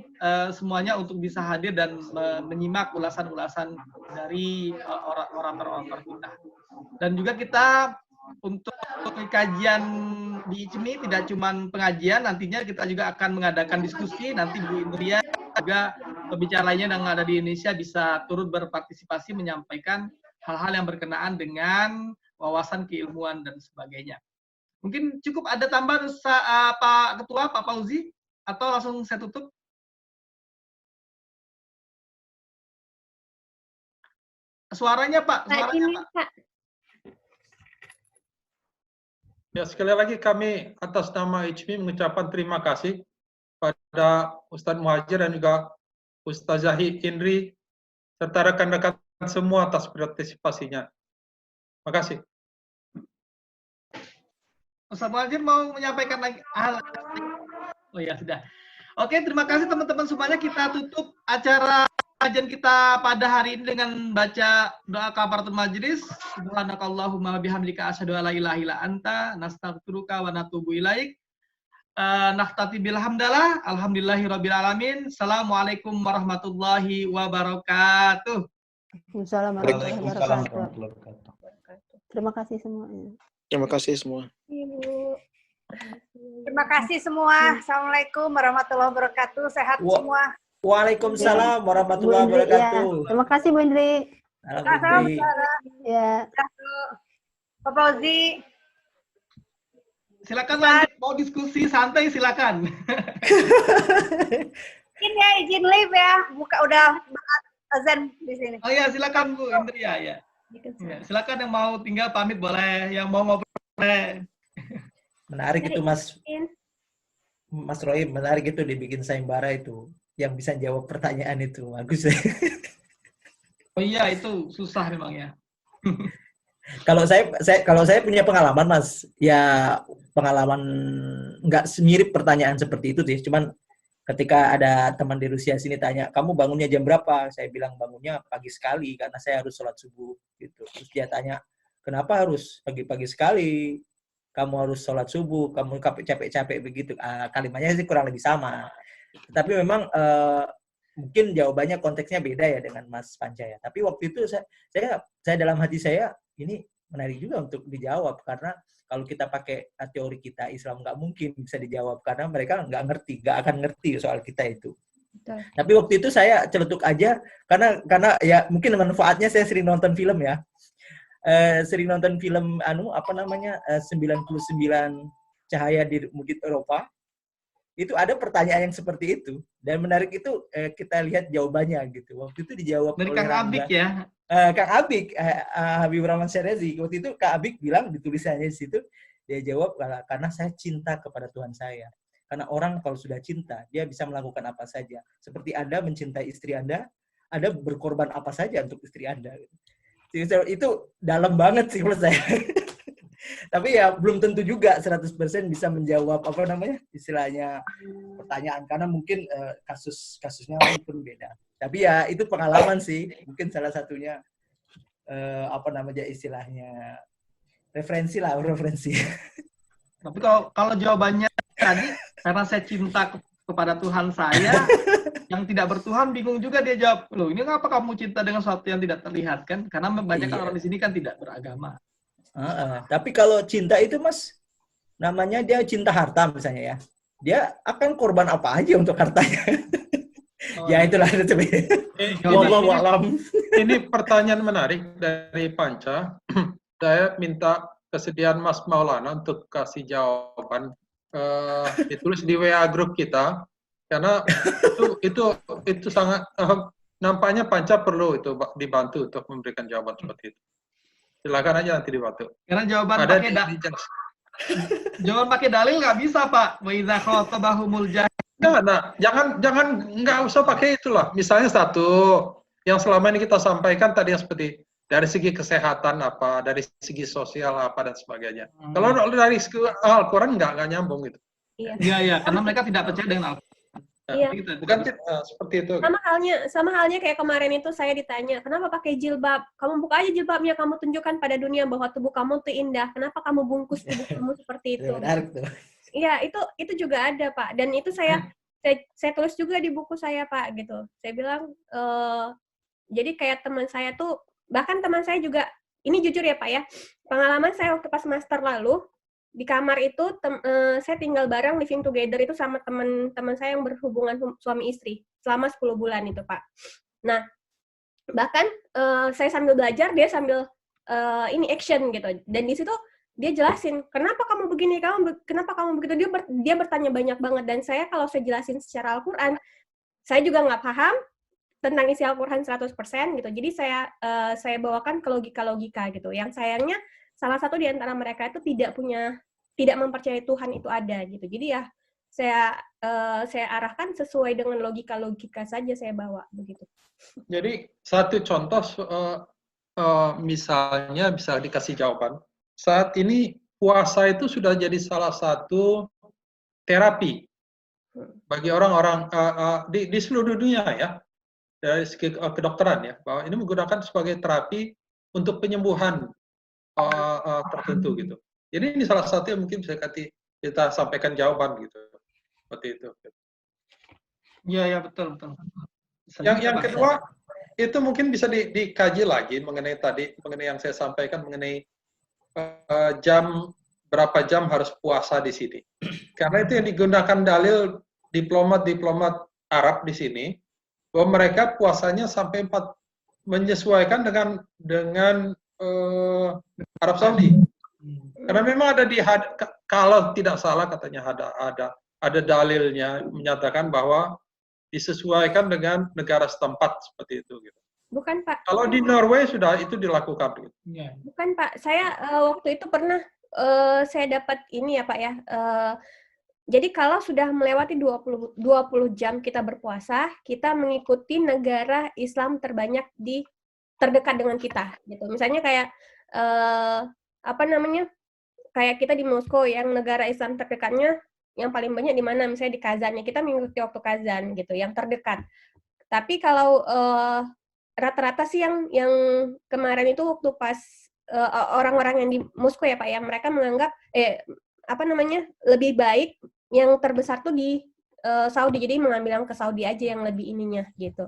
semuanya untuk bisa hadir dan menyimak ulasan-ulasan dari orator-orator kita. Dan juga kita untuk kajian di ICMI tidak cuma pengajian, nantinya kita juga akan mengadakan diskusi. Nanti Bu Indria juga pembicara lainnya yang ada di Indonesia bisa turut berpartisipasi menyampaikan hal-hal yang berkenaan dengan wawasan keilmuan dan sebagainya. Mungkin cukup ada tambahan Pak Ketua, Pak Fauzi? Atau langsung saya tutup? Suaranya Pak, suaranya Pak. Ya, sekali lagi kami atas nama ICMI mengucapkan terima kasih pada Ustadz Muhajir dan juga Ustazah Indri serta rekan-rekan semua atas partisipasinya. Terima kasih. Ustadz Muhajir mau menyampaikan lagi hal. Oh ya, sudah. Oke, terima kasih teman-teman semuanya. Kita tutup acara kajian kita pada hari ini dengan baca doa kafaratul majelis. Subhanakallahumma bihamdika asyhadu an la ilaha illa anta nastaghfiruka wa natubu ilaik. Nahtati bil hamdalah. Alhamdulillahirabbil alamin. Assalamualaikum warahmatullahi wabarakatuh. Waalaikumsalam warahmatullahi wabarakatuh. Terima kasih semuanya. Terima kasih semua. Ibu. Terima kasih semua. Assalamualaikum warahmatullahi wabarakatuh. Sehat semua. Waalaikumsalam warahmatullahi Bu Indri, ya. wabarakatuh. Terima kasih Bu Indri. Salam Salam Indri. Ya. Pak Fauzi. Silakan lanjut, mau diskusi santai silakan. Izin live ya. Udah azan di sini. Oh ya, silakan Bu Indri ya. Ya, silakan yang mau tinggal pamit boleh, yang mau ngobrol boleh. Menarik itu Mas Roy, menarik itu dibikin sayembara itu. Yang bisa jawab pertanyaan itu. Bagus. Oh iya, itu susah memang ya. Kalau saya punya pengalaman, Mas. Ya pengalaman nggak mirip pertanyaan seperti itu sih. Cuman ketika ada teman di Rusia sini tanya, kamu bangunnya jam berapa? Saya bilang bangunnya pagi sekali karena saya harus sholat subuh. Gitu. Terus dia tanya, kenapa harus pagi-pagi sekali? Kamu harus sholat subuh, kamu capek-capek begitu. Kalimatnya sih kurang lebih sama. Tapi memang mungkin jawabannya konteksnya beda ya dengan Mas Panca ya. Tapi waktu itu saya dalam hati saya, ini menarik juga untuk dijawab. Karena kalau kita pakai teori kita, Islam nggak mungkin bisa dijawab. Karena mereka nggak akan ngerti soal kita itu. Betul. Tapi waktu itu saya celetuk aja, karena ya mungkin manfaatnya saya sering nonton film ya. Sering nonton film 99 Cahaya di Bukit Eropa. Itu ada pertanyaan yang seperti itu, dan menarik itu kita lihat jawabannya gitu. Waktu itu dijawab dari oleh Kang Abik ya. Kang Abik, Habib Rahman Syarezi. Waktu itu Kang Abik bilang di tulisannya di situ, dia jawab karena saya cinta kepada Tuhan saya. Karena orang kalau sudah cinta, dia bisa melakukan apa saja. Seperti Anda mencintai istri Anda berkorban apa saja untuk istri Anda. Itu dalam banget sih menurut saya. Tapi ya belum tentu juga 100% bisa menjawab istilahnya pertanyaan, karena mungkin kasusnya pun beda. Tapi ya itu pengalaman sih, mungkin salah satunya istilahnya referensi. Tapi kalau jawabannya tadi karena saya cinta kepada Tuhan saya, yang tidak bertuhan bingung juga dia jawab, loh ini apa kamu cinta dengan sesuatu yang tidak terlihat kan? Karena banyak orang di sini kan tidak beragama. Tapi kalau cinta itu Mas, namanya dia cinta harta misalnya ya, dia akan korban apa aja untuk hartanya. Ya itulah. Ini pertanyaan menarik dari Panca. Saya minta kesediaan Mas Maulana untuk kasih jawaban. Ditulis di WA grup kita, karena itu sangat nampaknya Panca perlu itu dibantu untuk memberikan jawaban seperti itu. Silakan aja nanti dibantu. Karena jawaban pakai dalil nggak bisa Pak. Wa idza khatabahumul jahil. Nah, jangan nggak usah pakai itulah. Misalnya satu yang selama ini kita sampaikan tadi yang seperti dari segi kesehatan apa, dari segi sosial apa dan sebagainya. Kalau dari segi Al-Quran nggak nyambung gitu. Iya, karena mereka tidak percaya dengan Al-Quran. Iya. Bukan seperti itu. Sama halnya kayak kemarin itu saya ditanya, kenapa pakai jilbab? Kamu buka aja jilbabnya, kamu tunjukkan pada dunia bahwa tubuh kamu tuh indah. Kenapa kamu bungkus tubuh kamu seperti itu? Iya, itu juga ada Pak. Dan itu saya tulis juga di buku saya Pak gitu. Saya bilang, jadi kayak teman saya tuh, bahkan teman saya juga, ini jujur ya Pak ya, pengalaman saya waktu pas master lalu, di kamar itu saya tinggal bareng living together itu sama teman saya yang berhubungan suami istri selama 10 bulan itu Pak. Nah, bahkan saya sambil belajar, dia sambil ini action gitu. Dan di situ dia jelasin, kenapa kamu begini, kenapa kamu begitu. Dia bertanya banyak banget, dan saya kalau saya jelasin secara Al-Quran, saya juga nggak paham tentang isi Al-Quran 100% gitu. Jadi saya bawakan ke logika-logika gitu. Yang sayangnya salah satu di antara mereka itu tidak mempercayai Tuhan itu ada gitu. Jadi ya saya arahkan sesuai dengan logika-logika saja saya bawa begitu. Jadi satu contoh misalnya bisa dikasih jawaban. Saat ini puasa itu sudah jadi salah satu terapi bagi orang-orang di seluruh dunia ya, dari segi kedokteran ya, bahwa ini menggunakan sebagai terapi untuk penyembuhan tertentu gitu. Jadi ini salah satu yang mungkin bisa kita sampaikan jawaban gitu, seperti itu. Iya betul. Yang kedua itu mungkin bisa dikaji lagi mengenai yang saya sampaikan mengenai berapa jam harus puasa di sini. Karena itu yang digunakan dalil diplomat-diplomat Arab di sini, bahwa mereka puasanya sampai menyesuaikan dengan Arab Saudi. Karena memang ada kalau tidak salah katanya ada dalilnya menyatakan bahwa disesuaikan dengan negara setempat seperti itu. Gitu. Bukan Pak. Kalau di Norway sudah itu dilakukan. Gitu. Bukan Pak, saya waktu itu pernah saya dapat ini ya Pak ya. Jadi kalau sudah melewati 20 jam kita berpuasa, kita mengikuti negara Islam terdekat dengan kita. Gitu. Misalnya kayak kayak kita di Moskow yang negara Islam terdekatnya yang paling banyak di mana, misalnya di Kazan, kita mengikuti waktu Kazan gitu, yang terdekat. Tapi kalau rata-rata sih yang kemarin itu waktu pas orang-orang yang di Moskow ya Pak ya, mereka menganggap lebih baik yang terbesar tuh di Saudi, jadi mengambil yang ke Saudi aja yang lebih ininya gitu,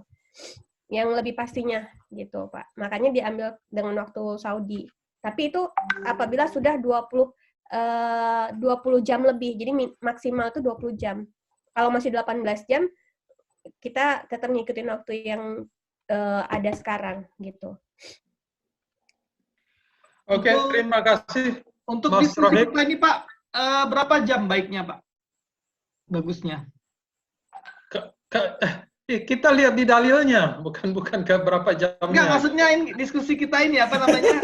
yang lebih pastinya gitu Pak. Makanya diambil dengan waktu Saudi. Tapi itu apabila sudah 20 jam lebih, jadi maksimal itu 20 jam. Kalau masih 18 jam, kita tetap ngikutin waktu yang ada sekarang, gitu. Oke, terima kasih. Untuk Mas diskusi Rohib. kita ini Pak, berapa jam baiknya Pak? Bagusnya. Kita lihat di dalilnya, bukan ke berapa jamnya. Enggak, maksudnya ini diskusi kita ini apa namanya?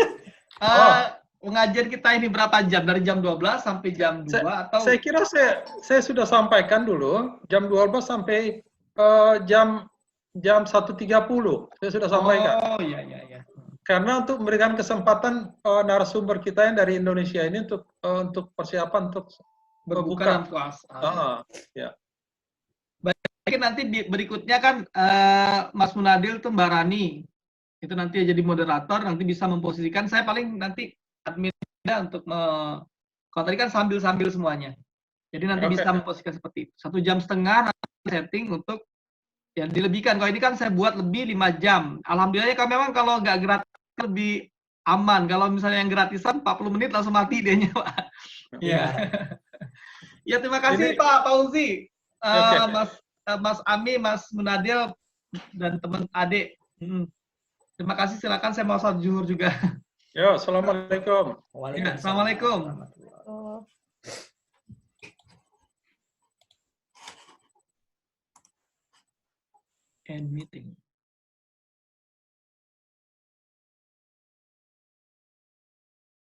Pengajian kita ini berapa jam? Dari jam 12 sampai jam 2 atau? Saya kira saya sudah sampaikan dulu, jam 12 sampai jam 1.30. Saya sudah sampaikan. Oh, iya. Karena untuk memberikan kesempatan narasumber kita yang dari Indonesia ini untuk persiapan untuk berbuka dan puasa. Ya. Baik, nanti berikutnya kan Mas Munadil tuh Mbak Rani. Itu nanti jadi moderator, nanti bisa memposisikan. Saya paling nanti admin untuk kalau tadi kan sambil semuanya. Jadi nanti bisa memposisikan seperti itu. 1,5 jam nanti setting untuk ya dilebihkan. Kalau ini kan saya buat lebih 5 jam. Alhamdulillah kan memang kalau nggak gratis lebih aman. Kalau misalnya yang gratisan 40 menit langsung mati dianya, Pak. Iya. Ya, terima kasih Pak Fauzi. Mas Ami, Mas Munadil dan teman adik. Terima kasih, silakan saya mau sholat zuhur juga. Yo, assalamualaikum. Ya, assalamualaikum. End meeting.